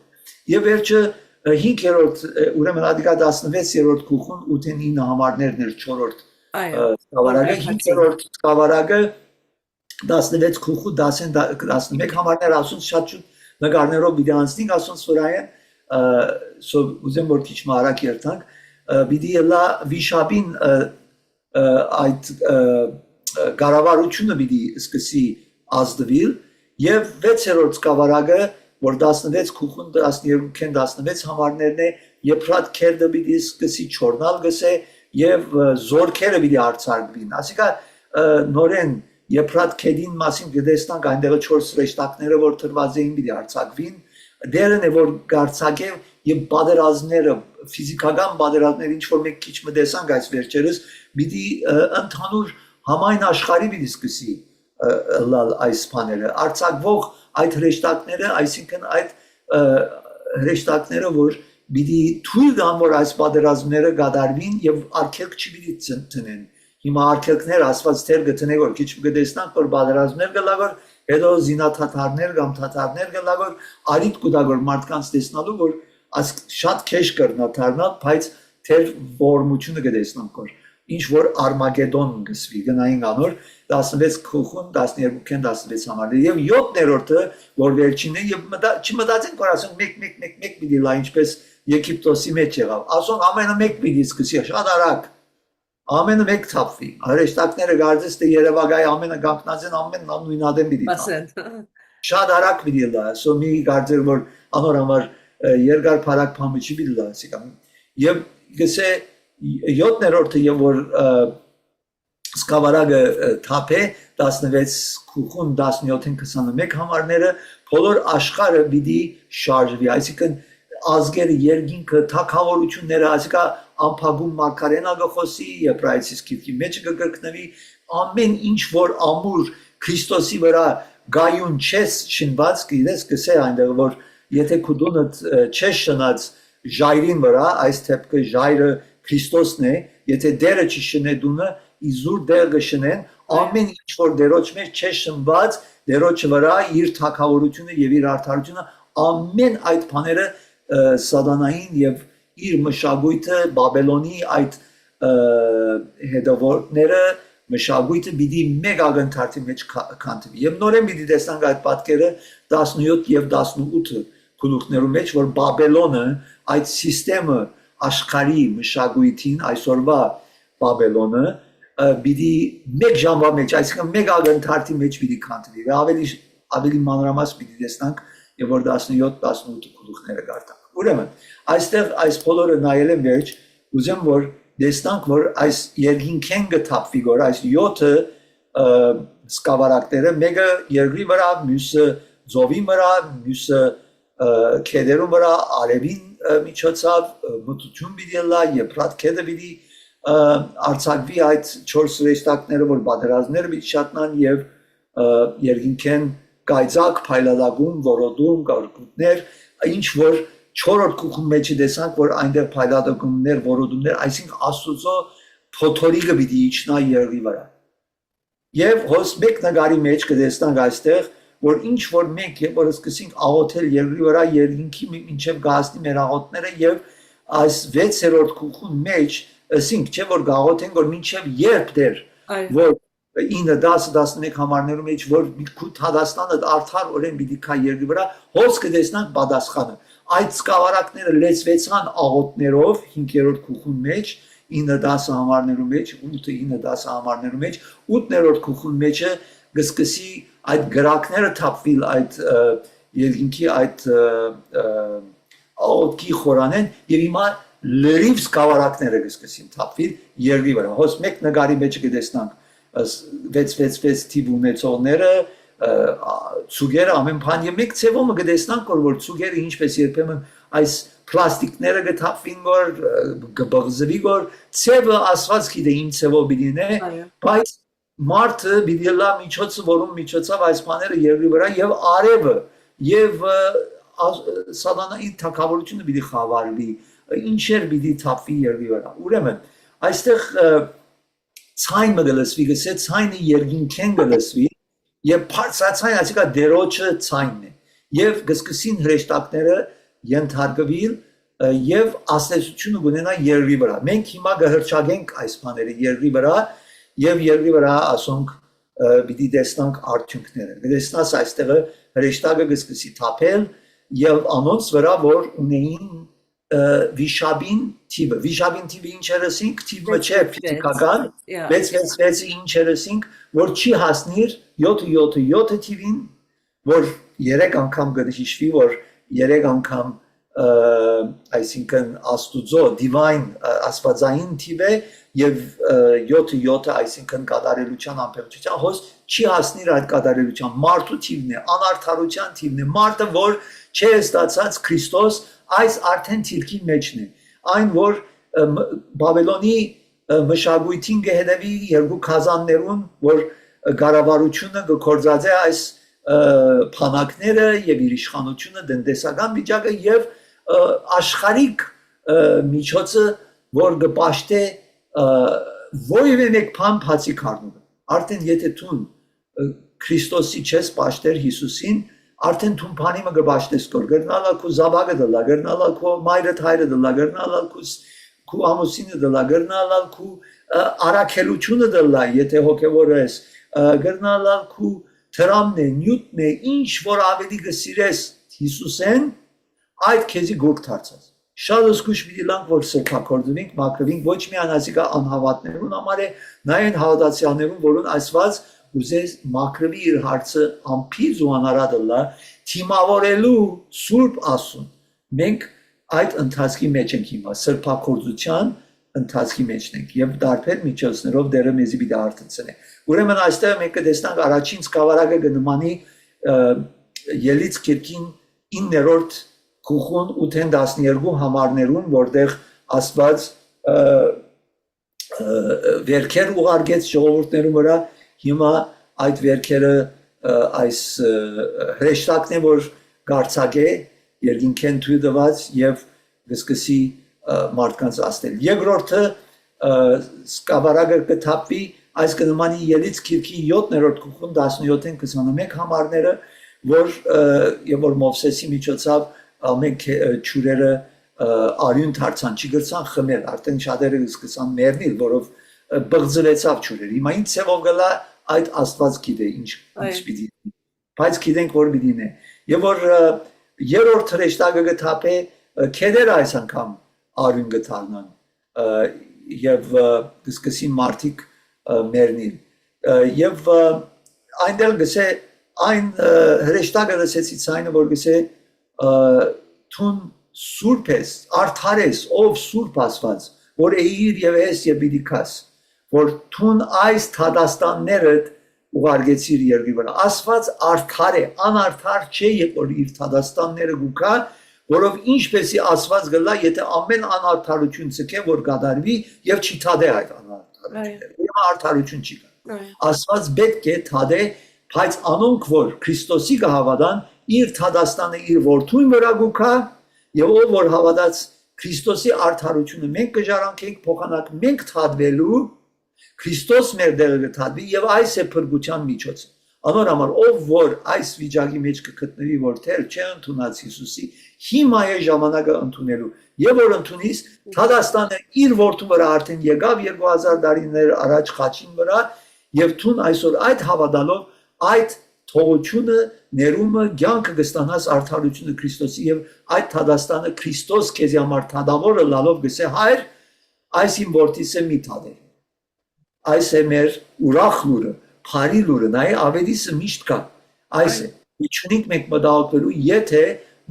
եւ վերջը 5-րդ ուրեմն ադիկա 16-րդ գլխուն 8-9 համարներն էր 4-րդ սկավառակը 5-րդ սկավառակը 16 գլխու 10-11 համարներ ասուն շատ շուտ նկարներով պիտի անցնենք ասոնց վրայեն ուզեմ որ քիչ մարակ երթանք պիտի լա վիշապին այդ կառավարությունը պիտի սկսի ազդվել եւ 6-րդ սկավառակը որ 16 գլխուն 12-ին 16 համարներն է Եփրատ քերդը պիտի սկսի չորնալ գսե եւ զորքերը պիտի արցարկվին ասիկա նորեն Եփրատ քեդին մասին գտեսնանք այնտեղ 4 սրեշտակները որ թրված էին պիտի արցակվին դերն է որ գարցակե եւ պատերազմները ֆիզիկական պատերազմներ ինչ որ մենք քիչ մտեսանք այս վերջերս պիտի ընդհանուր համայն աշխարհի պիտի սկսի լալ այս բաները արցակվող այդ հրեշտակները այսինքն այդ հրեշտակները որ պիտի թույլ տան որ այս պատերազմները գադարվին եւ արգելք չպիտի տնեն հիմա արգելքներ ասված թեր գտնե որ քիչ կտեսնանք որ պատերազմներ գլա որ հետո զինաթաթարներ կամ թաթարներ գլա որ արիտ կուտա որ մարդկանց տեսնալու որ շատ քեշ կրնա դառնալ, բայց թեր ողորմությունը կտեսնանք որ ինչ որ Արմագեդոն գսվի գնային անոր 16 քուխուն 12-ին 16 համարներ եւ 7-րդը որ վերջինն է եւ չմտածենք որ ասենք 1 պիտի լա ինչպես Եգիպտոսի մեջ եղավ ասոն ամենը 1 պիտի սկսի շատ արագ ամենը 1 թափվի հրեշտակները գարձես թե Երևանայի ամենը գանկնած են ամենն նույնադեմ պիտի շատ արագ պիտի լա ասո մի գարձեր որ անոր համար երկար փարակ փամիչի պիտի լա ասիկա եւ գսե 7-րդը եւ որ սկավարագը թափե 16 քուխուն 17-ին 21 համարները բոլոր աշխարհը պիտի շարժվի այսինքն ազգերը երկինքը թակավորությունները այսինքն ամփագում մարգարենա գխոսի եբրայեցիս քիվքի մեջ կգրկնվի ամեն ինչ որ ամուր Քրիստոսի վրա գայուն չես շինված գիտես կսե այնտեղ որ եթե քուդունը չես շնած ժայրին վրա այս թեփքը ժայրը Քրիստոսն է եթե դերը չշնե դունը իզուր դերը շնեն ամեն ինչ որ դերոջ մեջ չէ շնված դերոջ վրա իր թակավորությունը եւ իր արդարությունը ամեն այդ բաները սատանային եւ իր մշակույթը Բաբելոնի այդ հետևորդները մշակույթը պիտի մեկ ակնթարթի մեջ կանթվի եւ նորեն պիտի տեսնանք այդ պատկերը 17 եւ 18 գլուխներում մեջ որ Բաբելոնը այդ համակարգը աշխարհի մշակույթին այսօրվա Բաբելոնը պիտի մեկ ժամվա մեջ այսինքն մեկ ակնթարթի մեջ պիտի կանթվի ավելի մանրամաս պիտի տեսնանք եւ որ 17-18 գլուխները գարտանք ուրեմն այստեղ այս բոլորը նայել եմ վերջ ուզեմ որ տեսնանք որ այս երկինքեն գտապվի որ այս 7 սկավառակները մեկը երկրի վրա մյուսը ծովի վրա մյուսը քեդերու վրա արևին միջոցով մտություն պիտի լա եփրատ քեդը պիտի արցակվի այդ 4 հրեշտակները որ բادرազները պիտի շատնան եւ երկինքեն գայծակ փայլալագում որոդում կարգուտներ ինչ որ 4-րդ քուխում մեջ տեսանք որ այնտեղ փայլալագումներ որոդումներ այսինքն աստուծո փոթորիկը պիտի իջնա երկրի վրա եւ հոս մեկ նկարի մեջ կտեսնանք այստեղ որ ինչ որ մենք եւ որ սկսենք աղոթել երկրի վրա երկինքի մինչեւ գահստի մեր աղոթները եւ այս 6-րդ քուխուն մեջ ասենք չէ որ գաղոթենք որ մինչեւ երբ դեր որ 9 10 11 համարներում մեջ որ Թադաստանը արդար օրեն պիտի կա երկրի վրա հոս կտեսնանք պատասխանը այդ սկավառակները լեցվեցան աղոթներով 5-րդ քուխուն մեջ 9-10 համարներում մեջ 8-9-10 համարներում մեջ 8-րդ քուխուն մեջը գսկսի այդ գրակները թափվիլ այդ երկինքի այդ աղոթքի խորանեն եւ հիմա լրիվ սկավառակները գսկսին թափվիլ երկրի վրա հոս մեկ նկարի մեջ կտեսնանք 6 թիվ ունեցողները ցուգերը ամեն բան եւ մեկ ցևոմը կտեսնանք որ ցուգերը ինչպես երբեմն այս պլաստիկները գտապվին որ գբղզվի որ ցևը ասված գիտե ինչ ցևով բիդինե բայց մարդը պիտի լա միջոցը որում միջոցով այս բաները երկրի վրա եւ արևը եւ սատանայի թակավորությունը պիտի խավարվի ինչեր պիտի թափվի երկրի վրա ուրեմն այստեղ ցայնը գլսվի գսե ցայնը երկինքեն գլսվի եւ բարձրացայն ասիկա դերոջը ցայնն է եւ գսկսին հրեշտակները ենթարկվիլ եւ աստեցությունը ունենա երկրի վրա մենք հիմա գհրճագենք այս բաները երկրի վրա եւ երկրի վրա ասոնք պիտի տեսնանք արդյունքները գտեսնաս այստեղը հրեշտակը գսկսի թափել եւ անոնց վրա որ ունեին վիշաբին թիվը ինչ երեսինք թիվը չէ ֆիզիկական բայց ինչ երեսինք որ չի հասնիր 7 թիվին որ 3 անգամ գտիշվի որ 3 անգամ այսինքն աստուծո divine աստվածային թիվ է եւ 7 այսինքն կատարելության ամբողջության հոս չի հասնիր այդ կատարելության մարդու թիվն է անարդարության թիվն է մարդը որ չէ ստացած Քրիստոս այս արդեն թիրքի մեջն է այն որ Բաբելոնի մշակույթին գհետևի երկու քազաններուն որ գարավարությունը գործածե այս փանակները եւ իր իշխանությունը դնդեսական վիճակը եւ աշխարհիկ միջոցը որ գպաշտե ովևէ մեկ բան բացի քարնուը արդեն եթե դու Քրիստոսի չես պաշտեր Հիսուսին արդեն թումփանի մը գբաշտես կոր գրնալա քու զավակը դլա գրնալա քու մայրը հայրը դլա գրնալա քու ամուսինը դլա գրնալա քու արաքելությունը դլա եթե հոգևոր ես գրնալա քու թրամն է նյութն է ինչ որ ավելի գսիրես Հիսուսեն այդ քեզի գորգ դարձած շատ զգուշ մի լանք որ սրբակորձունենք մակրվինք ոչ միայն ասիկա անհավատներուն համար է նայեն հավատացյալներուն որոն այսված ուզես մակրվի իր հարցը ամփիծ ու անարադլա թիմավորելու սուրբ ասուն մենք այդ ընթացքի մեջ ենք հիմա սրբակորձության ընթացքի մեջն ենք եւ դարբեր միջոցներով դերը մեզի պիտի արտացնե ուրեմն այստեղ մենք կտեսնանք առաջին սկավառակը կնմանի ելից քիրքին 9-րդ Քուխուն 8-12 համարներուն որտեղ Աստված վերքեր ուղարկեց ժողովուրդներու վրա հիմա այդ վերքերը այս հրեշտակն է որ գարցակե երկինքեն թույլ տված եւ գսկսի մարդկանց աստել երկրորդը սկավառակը կթափվի այս կնմանի ելից քիրքի 7-րդ քուխուն 17-ին 21 համարները որ եւ որ Մովսեսի միջոցով ամեն ճուրերը արյուն դարձան չգրցան խմել արդեն շատերը սկսան մեռնել որով բղձվեցավ ճուրերը հիմա ինչ ցեվով գլա այդ Աստված գիտե ինչ պիտի բայց գիտենք որ պիտի եւ որ երրորդ հրեշտակը գտապե քեդեր այս անգամ արյուն գտանան եւ սկսին մարդիկ մեռնել եւ այնտեղ գսե այն հրեշտակը դասեցի ցայնը որ գսե թուն սուրբ ես արդար ես ով սուրբ ասված որ էիր եւ ես եւ բիդիկաս որ թուն այս թադաստանները ուղարկեցիր երկրի վրա ասված արդար է անարդար չէ երբ որ իր թադաստանները գուկա որով ինչպեսի ասված գլա եթե ամեն անարդարություն ցկե որ գադարվի եւ չի թադե այդ անարդարությունը ուրեմն արդարություն չի կա ասված պետք է թադե բայց անոնք որ Քրիստոսի կհավատան իր թադաստանը իր որդուն վրա գուքա եւ ով որ հավատաց Քրիստոսի արդարությունը մենք կժարանքենք փոխանակ մենք թադվելու Քրիստոս մեր դերը թադվի եւ այս է փրկության միջոցը անոր համար ով որ այս վիճակի մեջ կգտնվի որ թեր չէ ընդունած Հիսուսի հիմա է ժամանակը ընդունելու եւ որ ընդունիս թադաստանը իր որդու վրա արդեն եկավ 2000 տարիներ առաջ խաչին վրա եւ թուն այսօր այդ հավատալով այդ թողությունը ներումը ցանկը կստանաս արդարությունը Քրիստոսի եւ այդ թադաստանը Քրիստոս քեզի համար թադավորը լալով գսե հայր այս իմ որդիս է մի թադել այս է մեր ուրախ լուրը փարի լուրը նայ ավետիսը միշտ կա այս է իջունիկ մենք մտածելու եթե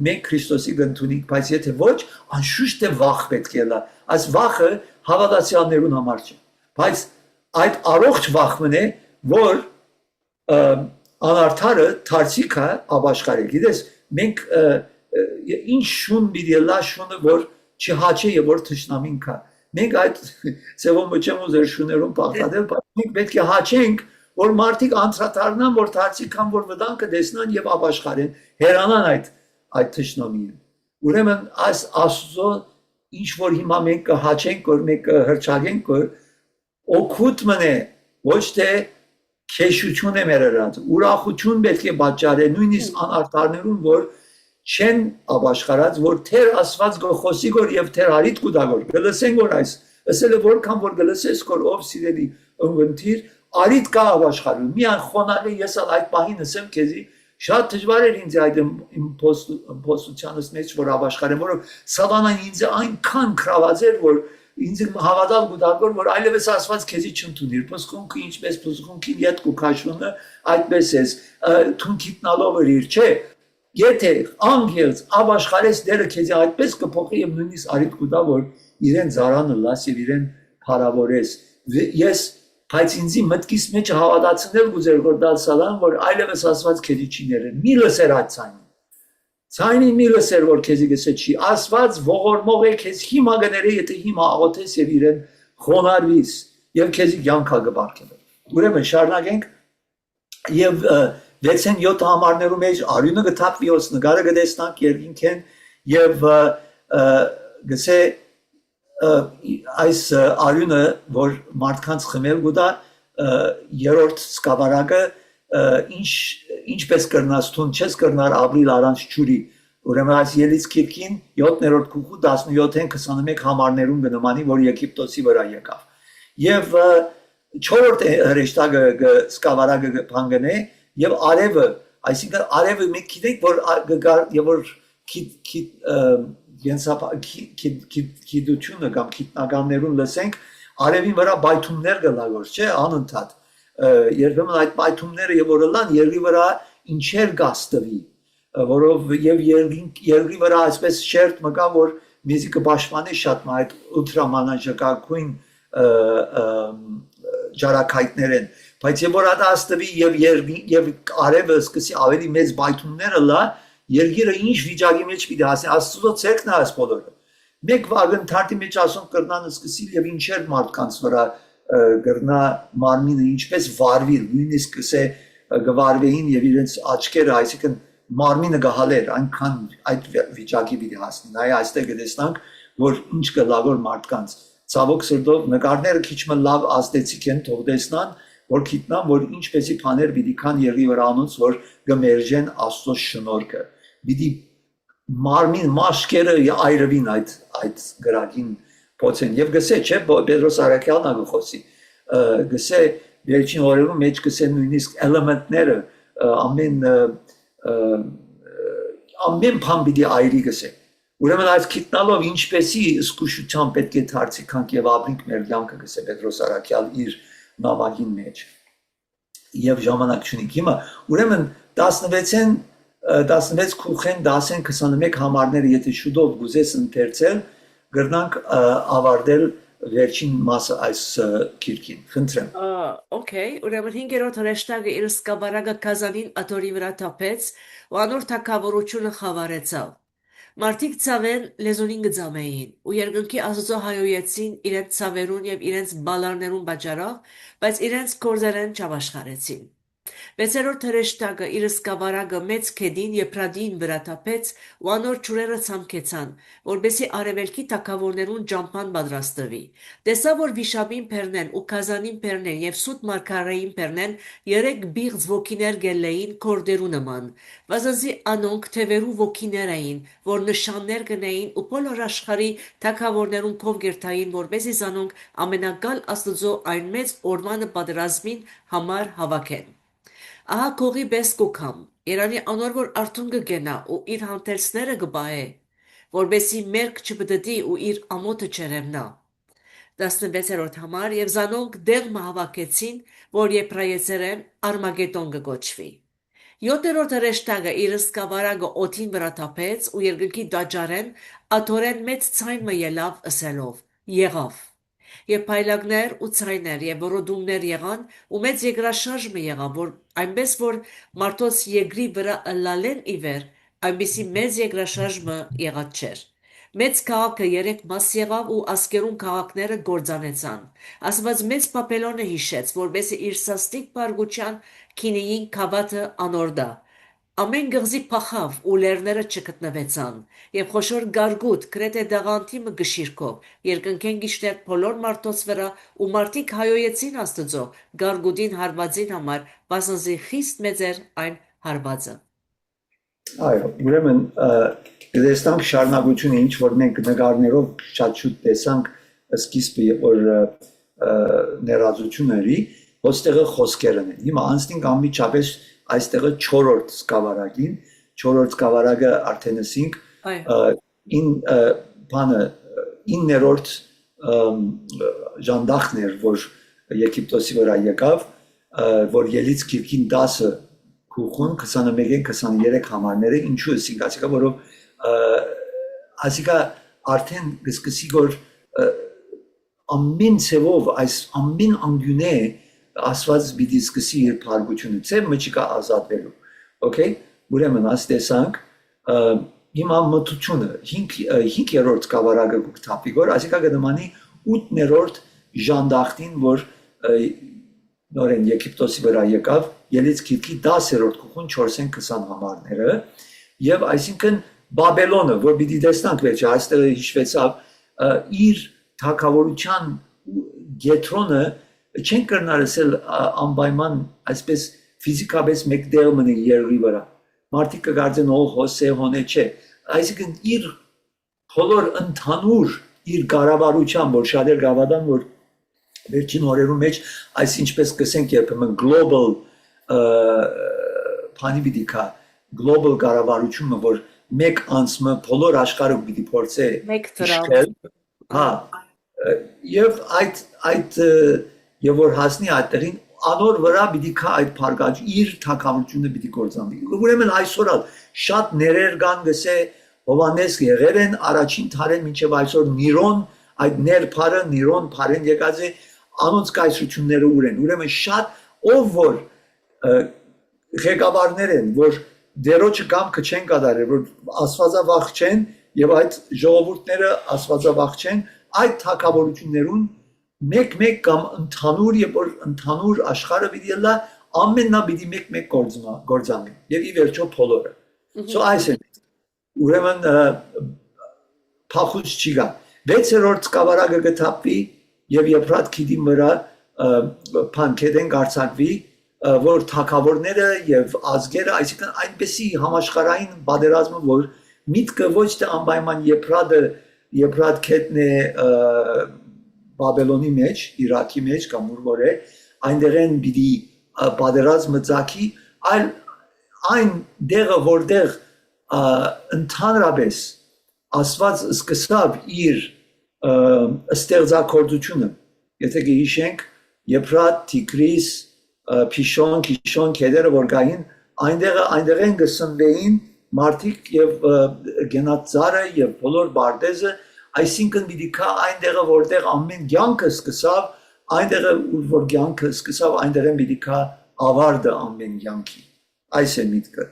մենք Քրիստոսի գտնունիկ բայց եթե ոչ անշուշտ է վախ պետք է լա այս վախը հավատացյալներուն համար չէ բայց այդ առողջ վախն է որ անարդարը դարձիկա աբաշխարել գիտես մենք ինչ շուն բիդելա շունը որ չհաչե եւ որ թշնամին կա մենք այդ ծևոմը չեմ ուզեր շուներուն պարտադել բայց մենք պետք է հաչենք որ մարդիկ անդրադառնան որ դարձիկան որ վտանգը տեսնան եւ աբաշխարեն հերանան այդ թշնամին ուրեմն այս Աստծո ինչ որ հիմա մենք կհաչենք որ մենք հրճագենք որ օգուտ մնե ոչ թե քեշություն է մեր արած ուրախություն պետք է պատճառե նույնիսկ անարդարներուն որ չեն աբաշխարած որ թեր ասված գողոսի գոր եւ թեր արիտ կուդագոր գլսեն որ այս ասել որքան որ գլսես որ ով սիրելի ընկերներ արիտ կա աբաշխարում միան խոնալի ես այդ պահին ասեմ քեզի շատ դժվար էր ինձ այդ իմ փոստությանս մեջ որ աբաշխարեմ որով սավանան ինձ այնքան քրաված էր որ ինձ հավատալ գուտակոր որ այլևս ասված քեզի չընդունիր փսխունքը ինչպես փսխունքին յետ կուքաշունը այդպես էս թունքիտնալով էր չէ եթե անգելս աբաշխարես դերը քեզի այդպես կփոխի եւ նույնիսկ արիտ կուտա որ իրեն զարանը լաս եւ իրեն փարավորես ես բայց ինձի մտքիս մեջ հավատացնել գուզեր որ դալ սալան որ այլևս ասված քեզի չի ներեն մի լսեր այդ ցայնը ցայնի մի լսեր որ քեզի գսե չի ասված ողորմող է քեզ հիմա գները եթե հիմա աղոթես եւ իրեն խոնարհվիս եւ քեզի ցանկա գբարկել ուրեմն շարունակենք եւ 6-7 համարներու մեջ արյունը գտապվի ոս նկարը գտեսնանք երկինքեն եւ գսե այս արյունը որ մարդկանց խմել գուտա երրորդ սկավառակը ինչ ինչպես կրնաս թուն չես կրնար ապրիլ առանց ջուրի ուրեմն այս ելից քիրքին 7-րդ քուքու 17-ին 21 համարներում կնմանի որ Եգիպտոսի վրա եկավ եւ 4-րդ հրեշտակը սկավառակը բանգնե եւ արևը այսինքն արևը մենք գիտենք որ եւ որ գիտությունը կամ գիտնականներուն լսենք արևին վրա բայթումներ գլագոր չէ անընդհատ երբեմն այդ բայթումները եւ որ լան երկրի վրա ինչեր գաստվի որով եւ երկրի վրա այսպես շերտ մկա որ մեզի կպաշտպանի շատ այդ ուլտրամանաճակագույն ջարակայթներեն բայց եւ որ դա աստվի եւ արևը սկսի ավելի մեծ բայթումները լա երկիրը ինչ վիճակի մեջ պիտի հասնի աստծո ցերկն է այս բոլորը մեկ վագն թարթի մեջ ասում կրնան սկսի եւ ինչեր մարդկանց վրա կրնա մարմինը ինչպես վարվի նույնիսկ կսե գվարվեին եւ իրենց աչքերը այսինքն մարմինը գահալեր այնքան այդ վիճակի պիտի հասնի նայ այստեղ կտեսնանք որ ինչ կլագոր մարդկանց ցավոք սրտով նկարները քիչ մը լավ ազդեցիկ են թող տեսնան որ գիտնան որ ինչպեսի բաներ պիտի կան երկրի վրա անոնց որ գմերջեն աստծո շնորհքը պիտի մարմին մաշկերը այրվին այդ գրագին փոցեն եւ գսե չէ Պետրոս Արաքյալն ա գխոսի գսե վերջին օրերում մեջ գսե նույնիսկ էլեմենտները ամեն բան պիտի այրի գսե ուրեմն այս գիտնալով ինչպեսի զգուշությամբ պետք է դարձիքանք եւ ապրենք մեր կյանքը գսե Պետրոս Արաքյալ իր նամակին մեջ եւ ժամանակ չունենք հիմա ուրեմն 16 քուխեն 10-21 համարները եթե շուտով գուզես ընթերցել գրնանք ավարտել վերջին մասը այս քիրքին խնդրեմ Okay ուրեմն 5-րդ հրեշտակը իր սկավառակը Կազանին աթորի վրա թափեց ու անոր թագավորությունը խավարեցավ Մարդիկ ցավեն լեզունին գծամեին ու երկնքի Աստծո հայոյեցին իրենց ցավերուն եւ իրենց բալարներուն բաժարավ բայց իրենց կորզերեն չաշխարեցին 6-րդ հրեշտակը իր սկավառակը մեծ քեդին Եփրադին վրա թափեց ու անոր ջուրերը ցամքեցան որբեսի արևելքի թագավորներուն ջամփան պատրաստվի տեսա որ վիշապին Փերնեն ու Կազանին Փերնեն եւ սուտ մարգարեին Փերնեն 3 բիղձ ոգիներ գելեին կորդերու նման վազազի անոնք թևերու ոգիներ էին որ նշաններ գնային ու բոլոր աշխարհի թագավորներուն կով գերտային որբեսի զանոնք ամենակալ Աստծո այն մեծ օրվանը պատրաստին համար հավաքեն Ահա կողի բես կոքամ, Երանի անոր որ արդուն կգենա ու իր հանտելսները կբահե, որբեսի մերկ չպտտի ու իր ամոթը չերևնա։ 16-րդ համար եւ զանոնք դեղը հավաքեցին, որ եբրայեցերեն Արմագետոն կգոչվի։ 7-րդ հրեշտակը իր սկավառակը օդին վրա թափեց ու երկնքի դաջարեն աթորեն մեծ ցայն մը ելավ ըսելով. եղավ։ Եվ փայլակներ ու ցայներ եւ որոդումներ եղան ու մեծ երկրաշարժ եղավ որ այնպես որ մարդոց երկրի վրա ըլլալեն իվեր այնպիսի մեծ երկրաշարժը եղած չէր մեծ քաղաքը 3 մաս եղավ ու ասկերուն քաղաքները գործանեցան ասված մեծ Բաբելոնը հիշեց որբեսի իր սաստիկ բարգուճան քինեին քաղաքը անորդա Ամեն գղզի փախավ ու լերները չգտնվեցան եւ խոշոր գարգուտ գրեթե դաղանթի մը գշիրքով երկնքեն գիշներ բոլոր մարդոց վրա ու մարդիկ հայոյեցին Աստծո գարգուտին հարվածին համար բազմազի խիստ մեծ էր այն հարվածը Այո ուրեմն դեսանք շարունակությունը ինչ որ մենք նկարներով շատ շուտ տեսանք սկիզբը որ ներազությունների ոստեղը խոսքերն են հիմա անստինք անմիջապես այստեղը 4-րդ սկավառակին 4-րդ սկավառակը արդեն ասինք in բանը 9-րդ ժանդախներ որ Եգիպտոսի վրա եկավ որ ելից քիրքին 10 քուխուն 21-ին 23 համարները ինչու ասինք ասիկա որով ասիկա արդեն սկսի որ ամեն ցևով այս ամեն անգյունե Աստված պիտի սկսի իր փառությունը ցև մճիկա ազատվելու okay ուրեմն աստեսանք հիմա մտությունը 5-րդ սկավառակը գտապի որ ասիկա գնամանի 8-րդ ժանդախտին որ նորեն Եգիպտոսի վրա եկավ ելից քիրքի 10-րդ քուխուն 420 համարները եւ այսինքն Բաբելոնը որ պիտի տեսնանք վերջը այստեղ հիշվեցավ իր թագավորության գետրոնը չեն կրնարսել անպայման այսպես ֆիզիկապես մեկ դեր մնի երկրի վրա։ Մարդիկ կգարձեն օ հոսե հոնե չէ։ Այսինքն իր բոլոր ընդհանուր իր կառավարության, որ շատեր գավադան, որ վերջին օրերու մեջ այս ինչպես կսենք երբեմն global փանիբիդիկա global կառավարությունը, որ մեկ անցմը բոլոր աշխարհը պիտի փորձե Մեկ դրամ։ հա եւ որ հասնի այդտեղին անոր վրա պիտի կա այդ փարգաճ իր թակավորությունը պիտի կործանվի։ Ուրեմն այսօր շատ ներեր կան գսե Հովանես եղել են առաջին թարեն մինչև այսօր Նիրոն այդ ներփարը Նիրոն փարեն եկած է անոնց կայսրությունները ուր են։ Ուրեմն շատ ով որ ղեկավարներ են որ դերոջը կամքը չեն կատարել որ աստվածավախ չեն եւ այդ ժողովուրդները աստվածավախ չեն այդ թակավորություններուն մեկ կամ ընդհանուր եւ որ ընդհանուր աշխարհը պիտի լա ամեննա պիտի մեկ գործանվի եւ ի վերջո բոլորը so այս է ուրեմն փախուց չի գա 6-րդ սկավառակը գտապի եւ Եփրատ քիդի վրա փանքեդեն գարցակվի որ թակավորները եւ ազգերը այսինքն այնպեսի համաշխարհային բادرազմը որ միտքը ոչ թե անպայման Եփրատ քեդն է Բաբելոնի մեջ, Իրաքի մեջ կամ ուր է, այնտեղեն պիտի բادرազմը ցակի, այլ այն դեղը որտեղ ընդհանրապես Աստված սկսավ իր ստեղծագործությունը, եթե գիշենք Եփրատ, Տիգրիս, Փիշոն, Քիշոն, քեդերը որ գային, այնտեղեն գսնվեին մարդիկ եւ գենացարը եւ բոլոր բարտեզը այսինքն պիտի կա այնտեղը որտեղ ամեն կյանքը սկսավ այնտեղը որ կյանքը սկսավ այնտեղեն պիտի կա ավարտը ամեն կյանքի այս է միտքը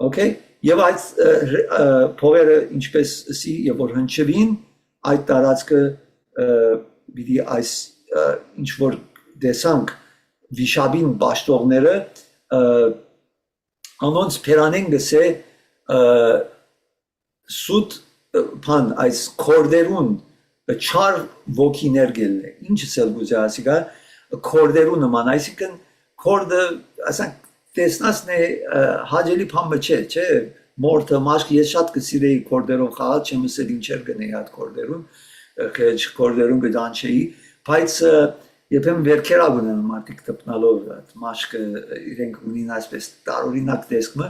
okay եւ այս փողերը ինչպես սի եւ որ հնչվին այդ տարածքը պիտի այս ինչ որ դեսանք վիշաբին պաշտողները անոնց փերանեն գսե սուտ pan այս կորդերուն չար ոգիներ գելն է ինչս էլ գուզե ասիկա կորդերուն նման այսինքն կորդը ասենք տեսնասն է հաջելի փամը չէ մորթը մաշկ ես շատ կսիրեի կորդերով խաղալ չեմ ասել ինչեր գնեի այդ կորդերուն կորդերուն գդանչեի բայց երբեմն վերքեր ագունեն մարդիկ տպնալով այդ մաշկը իրենք ունին այսպես տարօրինակ տեսքը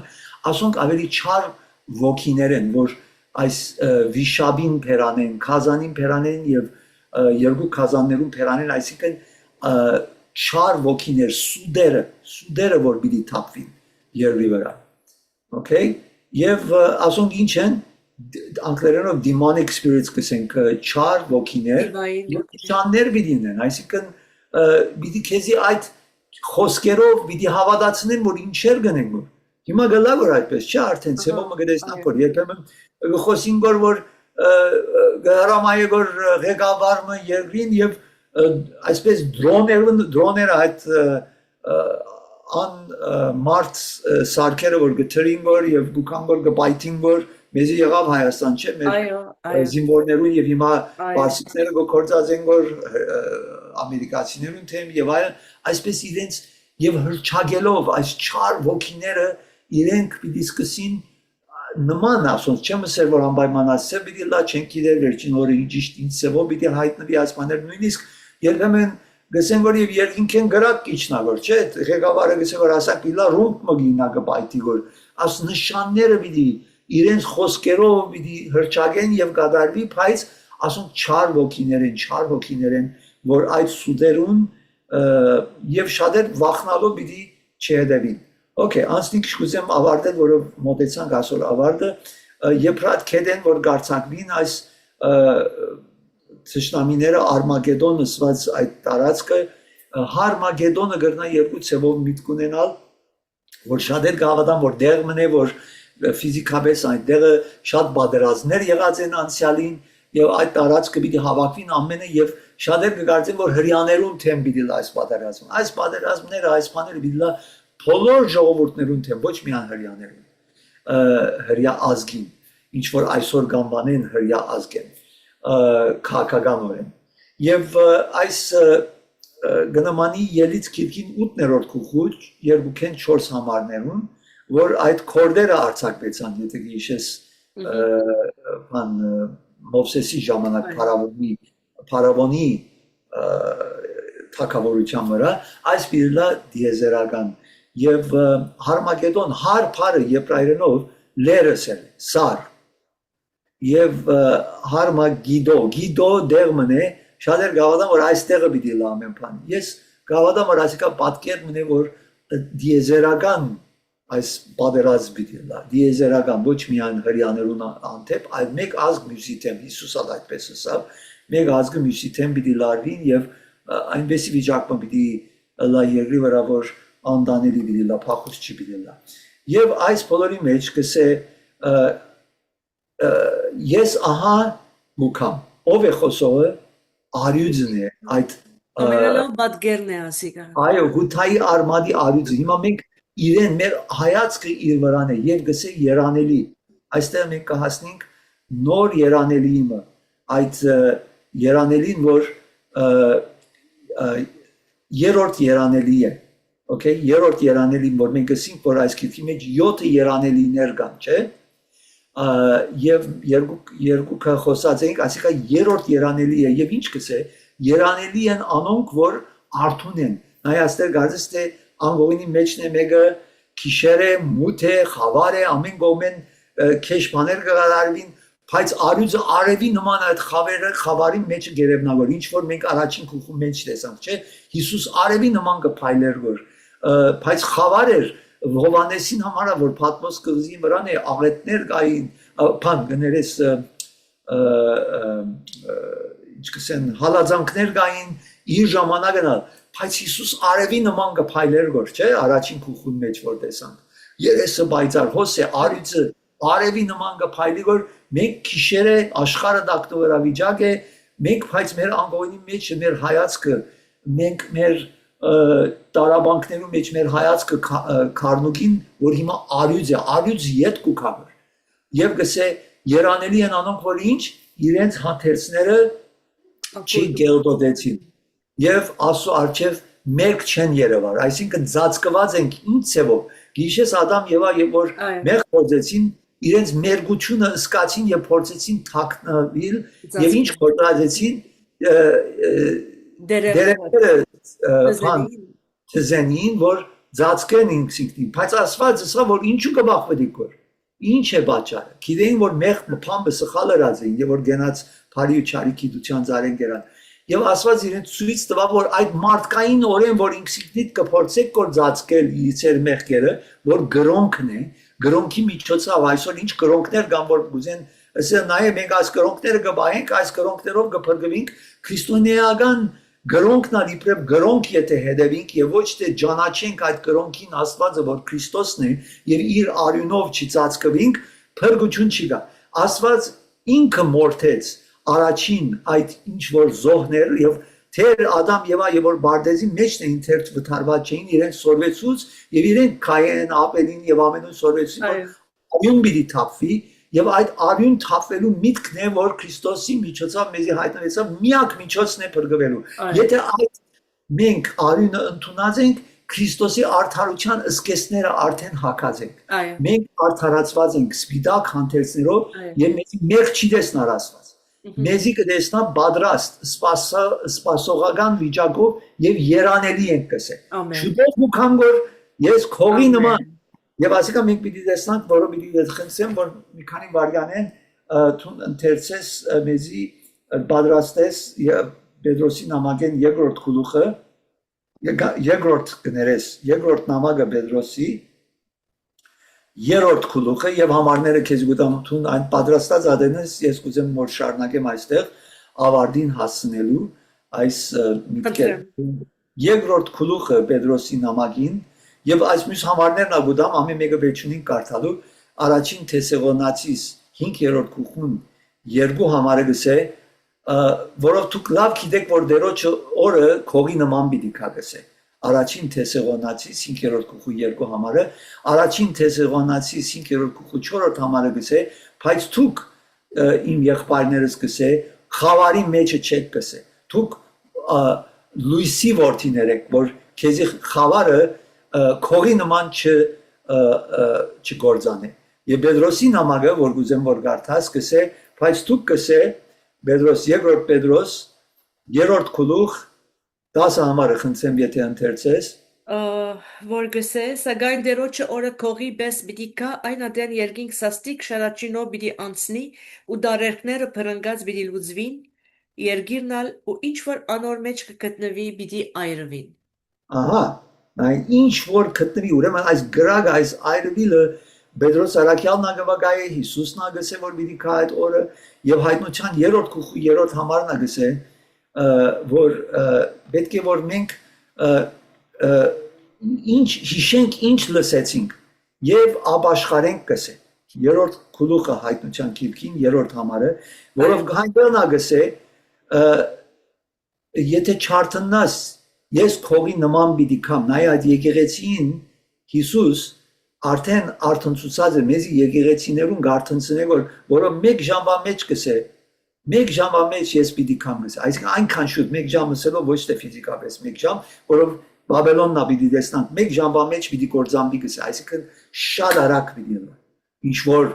ասոնք ավելի չար ոգիներ են որ այս վիշաբին փերանեն, քազանին փերանեն եւ երկու քազաններուն փերանեն, այսինքն չար ոգիներ, սուդերը որ պիտի թափվին երկրի վրա։ Okay? Եւ ասոնք ինչ են անգլերենով demonic spirits կսենք չար ոգիներ, նշաններ պիտի ունեն, այսինքն պիտի քեզի այդ խոսքերով պիտի հավատացնեն որ ինչեր գնեն որ հիմա գլա որ այդպես չէ արդեն ցեվոմը գտեսնակ որ երբեմն խոսին որ հրամայե որ ղեկավարը երկրին եւ այսպես դրոները այդ մարդ սարքերը որ գտրին որ եւ գուքան որ գբայթին որ մեզի եղավ Հայաստան չէ մեր զինվորներուն եւ հիմա պարսիկները գործածեն որ ամերիկացիներուն թեմ եւ այլն այսպես իրենց եւ հրճագելով այս չար ոգիները իրենք պիտի սկսին նման ասոնց չեմ ասել որ անպայման ասել պիտի լա չեն գիտեր վերջին օրը ճիշտ ինչ սեվո պիտի հայտնվի այս բաներ նույնիսկ երբեմն գսեն որ եւ երկինքեն գրակ իջնա որ չէ ղեկավարը գսե որ ասա կիլա ռումբ մգինա գբայթի որ աս նշանները պիտի իրենց խոսքերով պիտի հրճագեն եւ գադարվի բայց ասոնք չար ոգիներ են որ այդ սուդերուն եւ շատեր վախնալով պիտի չհետևին Okay, անցնիկ շուզեմ ավարտել, որով մոտեցանք այսօր ավարտը, Եփրատ քեդեն, որ գարցակվին այս թշնամիները Արմագեդոն ասված այդ տարածքը, Հարմագեդոնը գրնա երկու ցևով միտք ունենալ, որ շատեր գավադան, որ դեղ մնե, որ ֆիզիկապես այդ դեղը շատ բادرազմներ եղած են անցյալին եւ այդ տարածքը պիտի հավաքվին ամենը եւ շատեր կգարձեն, որ հрьяաներուն թեմ պիտի լա այս բادرազմը։ Այս բادرազմները, այս բաները պիտի լա բոլոր ժողովուրդներուն թեմ ոչ միայն հрьяաներուն հрья ազգին ինչ որ այսօր գանվանեն հрья ազգ են քաղաքականորեն եւ այս գնամանի ելից քիրքին 8-րդ քուխուչ երկուքեն 4 համարներուն որ այդ կորդերը արձակվեցան եթե գիշես բան Մովսեսի ժամանակ Փարավոնի թագավորության վրա այս բիլա դիեզերական եւ Հարմագեդոն հար փարը եբրայերենով լերսել սար եւ Հարմագիդո դերմն է շատեր գավադան որ այստեղը պիտի լա ամեն բան ես գավադան որ ասիկա պատկեր մնե որ դիեզերական այս պատերազմ պիտի լա դիեզերական ոչ միայն հрьяաներուն անթեփ այլ մեկ ազգ մյուսի թեմ Հիսուսը այդպես ասավ մեկ ազգը մյուսի թեմ պիտի լարվին եւ այնպեսի վիճակում պիտի լա երկրի վրա որ անդանելի պիտի լա փախուս չի պիտի լա եւ այս բոլորի մեջ կսե ես ահա մուքամ ով է խոսողը արյուծն է այդ ամենալավ պատկերն է ասիկա այո հութայի արմադի արյուծը հիմա մենք իրեն մեր հայացքը իր վրան է եւ գսե երանելի այստեղ մենք կհասնենք նոր երանելիը այդ երանելին որ երրորդ երանելի է okay երրորդ երանելին որ մենք ասենք որ այս քիթի մեջ 7 երանելիներ կան չէ եւ երկուքը խոսած ենք ասիկա երրորդ երանելի է եւ ինչ կսե երանելի են անոնք որ արթուն են նայ այստեղ գարցես թե անգողինի մեջն է մեկը քիշեր է մութ է խավար է ամեն գոմեն քեշ բաներ կգարարվին բայց արյուծը արևի նման այդ խավարի մեջը գերեբնավոր ինչ որ մենք առաջին քուխու մեջ տեսանք չէ Հիսուս արևի նման կփայլեր որ բայց խավար էր Հովանեսին համարա որ Պատմոս կղզի վրան է աղետներ կային բան գներես ինչ կսեն հալածանքներ կային իր ժամանակը բայց Հիսուս արևի նման կփայլեր որ չէ առաջին քուխուն մեջ որ տեսանք երեսը բայցար հոս է արյուծը արևի նման կփայլի որ մենք քիշերը աշխարհը դակտորավիճակ է մենք բայց մեր անգողինի մեջ մեր հայացքը մենք մեր տարաբանքներու մեջ մեր հայացքը քարնուկին որ հիմա արյուծ է արյուծ յետ կուքավոր եւ գսե երանելի են անոնք որ ինչ իրենց հաթերցները չի գելդոդեցին եւ ասու արչեւ մերկ չեն երևար այսինքն ծածկված ենք ինչ ցեվով գիշես Ադամ Եվա եւ որ մեղ փորձեցին իրենց մերգությունը սկացին եւ փորձեցին թաքնվել եւ ինչ կորածեցին դերերը բան ծզենին որ ծածկեն ինքսին բայց ասված ասա որ ինչու կբախվի կոր ինչ է բաճարը գիտեին որ մեղ փամբը սխալ երազին եւ որ գնաց բարի ու չարի գիտության ծարեն գերան եւ ասված իրեն ցույց տվավ որ այդ մարդկային օրեն որ ինքսիգնիտ կփորձեք կոր ծածկել իցեր մեղքերը որ գրոնքն է գրոնքի միջոցով այսօր ինչ գրոնքներ կան որ գուզեն ասել նայե մենք այս գրոնքները կբահենք այս գրոնքներով կփրկվենք քրիստոնեական գրոնքն ալիպրև գրոնք եթե հետևենք եւ ոչ թե ճանաչենք այդ գրոնքին Աստվածը որ Քրիստոսն է եւ իր արյունով չծածկվենք փրկություն չի գա Աստված ինքը մորթեց առաջին այդ ինչ որ զոհներ եւ թեր Ադամ Եվա եւ որ բարդեզի մեջն էին թերթ վթարված չէին իրեն սորվեցուց եւ իրեն Կայան Աբելին եւ ամենուն սորվեցին արյուն բիդի թափվի եւ այդ արյուն թափվելու միտքն է որ Քրիստոսի միջոցով մեզի հայտնվեցավ միակ միջոցն է փրկվելու եթե այդ մենք արյունը ընդունած ենք Քրիստոսի արդարության ըսկեսները արդեն հակած ենք մենք արդարացված ենք սպիտակ հանդերձներով եւ մեզի մեղ չի տեսնար Աստված մեզի կտեսնա պատրաստ սպասողական վիճակով եւ երանելի ենք կսել շուտով մուքամ որ ես քողի նման եւ ասիկա մենք պիտի տեսնանք որը պիտի խնդրեմ որ մի քանի վարյանեն թուն ընթերցես մեզի պատրաստես Պետրոսի նամակեն երկրորդ գլուխը երկրորդ կներես երկրորդ նամակը Պետրոսի երրորդ գլուխը եւ համարները քեզ գտամ թուն այն պատրաստած ադենես ես կուզեմ որ շարունակեմ այստեղ ավարտին հասնելու այս միտքերը երկրորդ գլուխը Պետրոսի նամակին եւ այս մյուս համարներն ագուդամ ամեն մեկը վերջունին կարդալու առաջին Թեսաղոնացիս 5-րդ գլուխուն երկու համարը գսե որով դուք լավ գիտեք որ դերոջը օրը քողի նման պիտի կգսե առաջին Թեսաղոնացիս 5-րդ գլուխու երկու համարը առաջին Թեսաղոնացիս 5-րդ գլուխու 4-րդ համարը գսե բայց դուք իմ եղբայրներս գսե խավարի մեջը չեք գսե դուք լույսի որդիներ եք, որ քեզի խավարը քողի նման չգործանե։ Եվ Պետրոսի նամակը, որ գուզեմ որ գարթաս, կսե, բայց դուք կսե, Պետրոս, երկրորդ Պետրոս, երրորդ գլուխ, 10 համարը խնդրեմ, եթե ընթերցես, որ գսե, սակայն դերոջը օրը քողի պես պիտի կա, այն ադեն երկինք սաստիկ շարաչինով պիտի անցնի, ու դարերքները փրնգած պիտի լուծվին, երգիրնալ ու ինչ որ անոր մեջ կգտնվի պիտի այրվին։ ահա, այն ինչ որ գտնվի, ուրեմն այս գրագ, այս այրվիլը Պետրոս Արաքյալն ագավագայ է, Հիսուսն ագսե, որ պիտի կա այդ օրը, եւ հայտնության երրորդ գլխի երրորդ համարն ագսե, որ պետք է որ մենք ինչ հիշենք, ինչ լսեցինք եւ ապաշխարենք կսե։ Երրորդ գլուխը հայտնության գիրքին, երրորդ համարը, որով հայտնան ագսե, եթե չարտնաս, ես քողի նման պիտի կամ, նայ այդ եկեղեցին Հիսուս արդեն արթնցուցած է մեզի եկեղեցիներուն գարթնցնե, որով մեկ ժամվա մեջ կսե, մեկ ժամվա մեջ ես պիտի կամ կսե, այսինքն այնքան շուտ, մեկ ժամ ասելով ոչ թե ֆիզիկապես մեկ ժամ, որով Բաբելոնն պիտի տեսնանք, մեկ ժամվա մեջ պիտի կործանվի կսե, այսինքն շատ արագ պիտի լինի, ինչ որ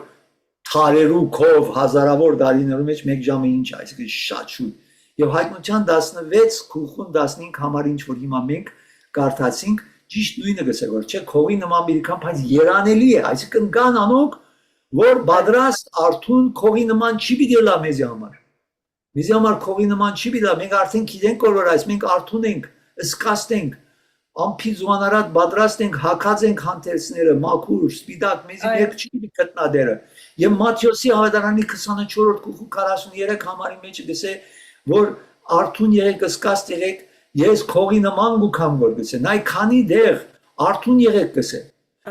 թարերու քով հազարավոր դարիներու մեջ մեկ ժամը ինչ, այսինքն շատ շուտ։ Եվ հայտնության 16 գլխուն 15 համար ինչ որ հիմա մենք կարդացինք, ճիշտ նույնը գսե որ չէ, քողի նման մի կամ բայց երանելի է, այսինքն կան անոք, որ պատրաստ արթուն քողի նման չի պիտի լա մեզի համար։ Մեզի համար քողի նման չի պիտի լա, մենք արդեն գիտենք որ այս մենք արթուն ենք, ըսկաստ ենք, ամփի զուանարատ պատրաստ ենք, հակած ենք հանդերձները, մաքուր, սպիտակ, մեզի երբ չի պիտի գտնադերը։ Եվ Մատթեոսի ավետարանի 24-րդ գլխու 43 համարի մեջ գսե, որ արթուն եղեք, ըսկաստ եղեք, ես քողի նման գուքամ որ գսե, նայ քանի դեղ արթուն եղեք գսե։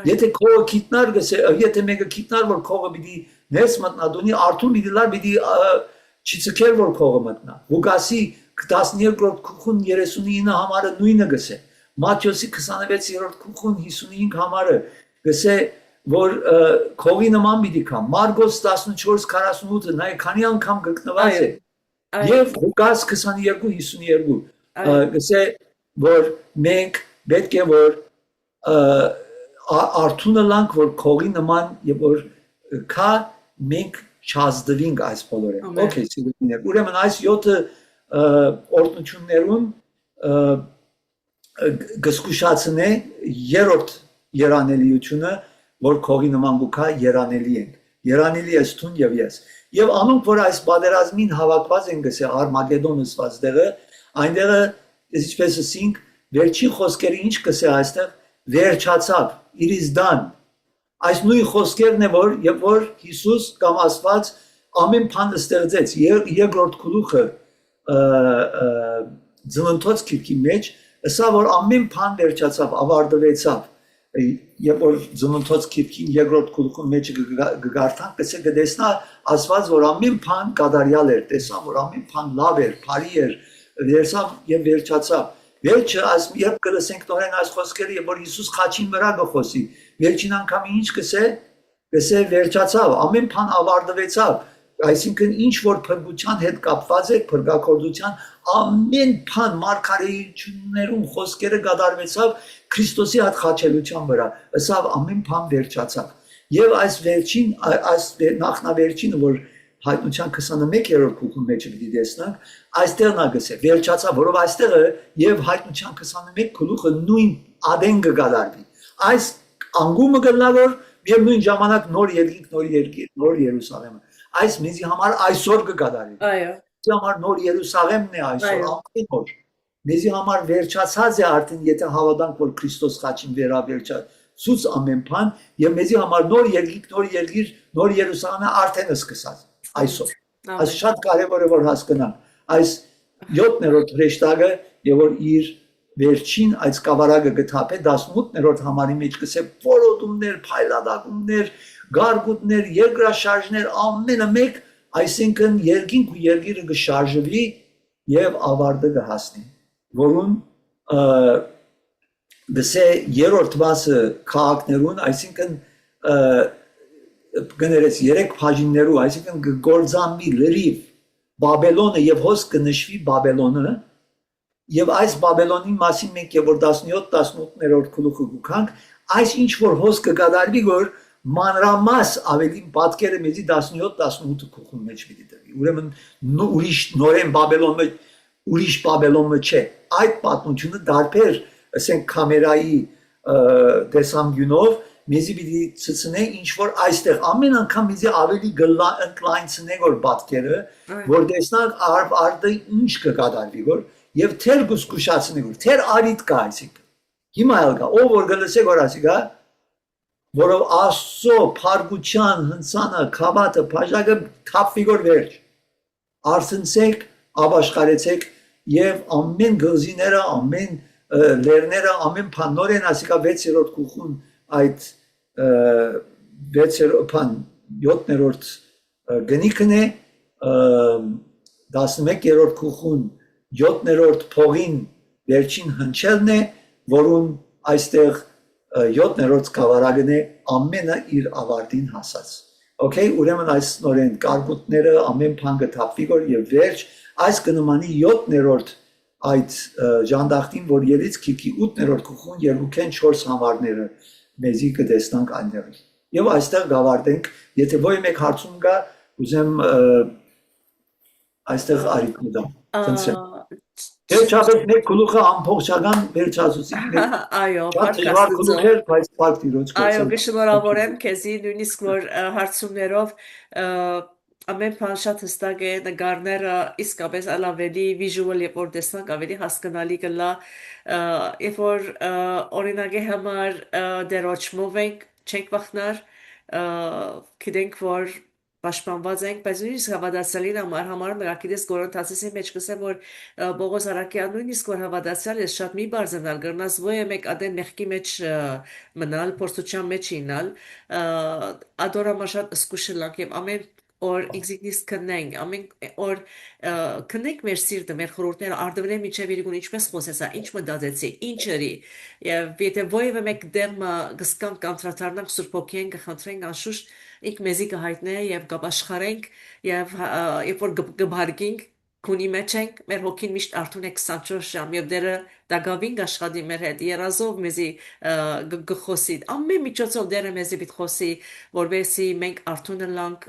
Եթե քողը քիտնար գսե, եթե մեկը քիտնար որ քողը պիտի ներս մտնա, դունի արթուն պիտի լար պիտի չցկեր որ քողը մտնա։ Ղուկասի 12-րդ գլխուն 39 համարը նույնը գսե։ Մատթեոսի 26-րդ գլխուն 55 համարը գսե, որ քողի նման պիտի կամ։ Մարգոս 14:48-ը նայ քանի անգամ գտնված է։ Եվ Ղուկաս 22:52 գսե որ մենք պետք է որ արթունը լանք որ քողի նման եւ որ քա մենք չազդվինք այս բոլորը։ Okay, սիրելիներ, ուրեմն այս 7 օրտնություններուն գսկուշացնե երրորդ երանելիությունը, որ քողի նման գուքա երանելի են։ Երանելի է ստուն եւ ես։ Եվ անոնք որ այս բادرազմին հավաքված են գսե Արմագեդոն ըսված դեղը, այնտեղը ինչպես ասինք, վերջին խոսքերը ինչ կսե այստեղ վերջացավ, it is done։ Այս նույն խոսքերն է որ երբ որ Հիսուս կամ Աստված ամեն բան ստեղծեց, երկրորդ գլուխը Ծննդոց գիրքի մեջ ասա որ ամեն բան վերջացավ, ավարտվեցավ։ Երբ որ Ծննդոց գիրքին երկրորդ գլուխի մեջ գգարտանք, կտեսնա Աստված որ ամեն բան կատարյալ էր, տեսա որ ամեն բան լավ էր, բարի էր, վերցավ եւ վերջացավ։ Վերջը այս երբ կլսենք նորեն այս խոսքերը, երբ որ Հիսուս խաչին վրա գխոսի, վերջին անգամ ինչ կսե վերջացավ, ամեն բան ավարտվեցավ, այսինքն ինչ որ փրկության հետ կապված է, փրկակորձության ամեն բան մարգարեություններուն խոսքերը կատարվեցավ Քրիստոսի հատ խաչելության վրա, ըսավ ամեն բան վերջացավ։ Եվ այս վերջին, այս նախնավերջինը, որ հայտնության 21-րդ գլխի մեջ պիտի տեսնանք, այստեղ նա գսե վերջացավ, որով այստեղը եւ հայտնության 21 գլուխը նույն ադեն կգադարվի։ Այս անգումը գտնա որ միևնույն ժամանակ նոր երկինք, նոր երկիր, նոր Երուսաղեմը։ Այս մեզի համար այսօր կգադարվի։ Այո։ Մեզի համար նոր Երուսաղեմն է այսօր, ամեն օր։ Մեզի համար վերջացած է արդեն, եթե հավատանք, որ Քրիստոս խաչին վերաբերչացուց ամեն բան, եւ մեզի համար նոր երկինք, նոր երկիր, նոր Երուսաղեմը արդեն սկսած այսօր։ Այս շատ կարևոր է որ հասկանանք։ Այս 7-րդ հրեշտակը եւ որ իր վերջին այս կավարակը գտապե 18-րդ համարի մեջ կսե որոտումներ, փայլատակումներ, գարգուտներ, երկրաշարժներ ամենը մեկ, այսինքն երկինք ու երկիրը կշարժվի եւ ավարտը կհասնի, որուն դսե երրորդ մասը քաղաքներուն, այսինքն գներես 3 բաժիններու, այսինքն գործամի լրիվ Բաբելոնը եւ հոս կնշվի Բաբելոնը եւ այս Բաբելոնի մասին մենք եւ որ 17-18-րդ գլուխը գուքանք, այս ինչ որ հոս կգադարվի, որ մանրամաս ավելի պատկերը մեզի 17-18 գլուխում մեջ պիտի դրվի։ Ուրեմն ուրիշ նորեն Բաբելոնը ուրիշ Բաբելոնը չէ։ Այդ պատմությունը դարբեր, ասենք կամերայի տեսանկյունով մեզի պիտի ցցնե ինչ որ այստեղ ամեն անգամ մեզի ավելի ընկլայնցնե որ պատկերը, որ տեսնանք արդը ինչ կկատարվի որ եւ թեր գուսկուշացնի որ թեր արիտ կա այսինքն։ Հիմա էլ կա, ով որ գլսե որ ասիկա, որով Աստծո փարգության հնցանը քավատը բաժակը թափվի որ վերջ։ Արցնցեք, ապաշխարեցեք եւ ամեն գազիները, ամեն լերները, ամեն փանորեն ասիկա 6-րդ գլխուն այդ 7-րդ գնիկն է 11-րդ գլխուն 7-րդ փողին վերջին հնչելն է, որուն այստեղ 7-րդ կավարագն է ամենը իր ավարտին հասած։ Okay, ուրեմն այս նորեն կարգուտները ամեն բան կթափվի որ եւ վերջ այս կնմանի 7-րդ այդ ժանդախտին որ ելից քիքի 8-րդ գլխուն երկուքեն 4 համարները մեզի կտեսնանք այնտեղ։ Եվ այստեղ գավարտենք, եթե ոյ մեկ հարցում կա, ուզեմ այստեղ արիքն դամ։ Ցնցեմ։ Չափեք մեկ գլուխը ամբողջական վերջացուցիկ։ Այո, բայց այո, կշնորհավորեմ քեզի նույնիսկ որ հարցումներով ամեն բան շատ հստակ է նկարները իսկապես ավելի visual եւ որ տեսնանք ավելի հասկանալի կլա երբ որ օրինակի համար դերոճմով ենք չենք վախնար գիտենք որ պաշտպանված ենք, բայց նույնիսկ հավատացյալին համար նկատես Կորինթացիի մեջ կսեմ որ Պողոս Արաքյան նույնիսկ որ հավատացյալ է շատ մի բարձրանալ գրնաս ոյ մեկ ադեն մեղքի մեջ մնալ փորձության մեջ ինալ ադորամաշատ սկուշլակ եւ ամեն or exignis կնենք ամեն or կնենք մեր սիրտը մեր խորհուրդները արդյունքները միջև իրգուն ինչպես խոսեցա ինչ մտածեցի ինչերի եւ եթե ոյը մեկ դերմը գսկան կանտրատարնանք սուրբ ոգին կխնդրենք անշուշտ ինք մեզի կհայտնե եւ կաշխարենք եւ երբ որ կբարգենք քունի մեջ ենք մեր հոգին միշտ արթուն է 24 ժամ եւ դերը դակավին աշխատի մեր հետ երազով մեզի գխոսի ամեն միջոցով դերը մեզի պիտ խոսի որովհետեւ մենք արթուն լանք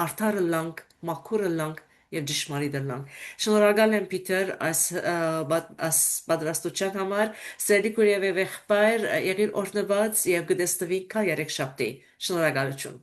արդար լանք մաքուր լանք եւ ճշմարիտ լանք շնորհակալ եմ Պիտեր այս պատրաստության համար սերիկ ու եւ եղբայր եղիր օրնված եւ գտեստվի կա երեք շաբթի շնորհակալություն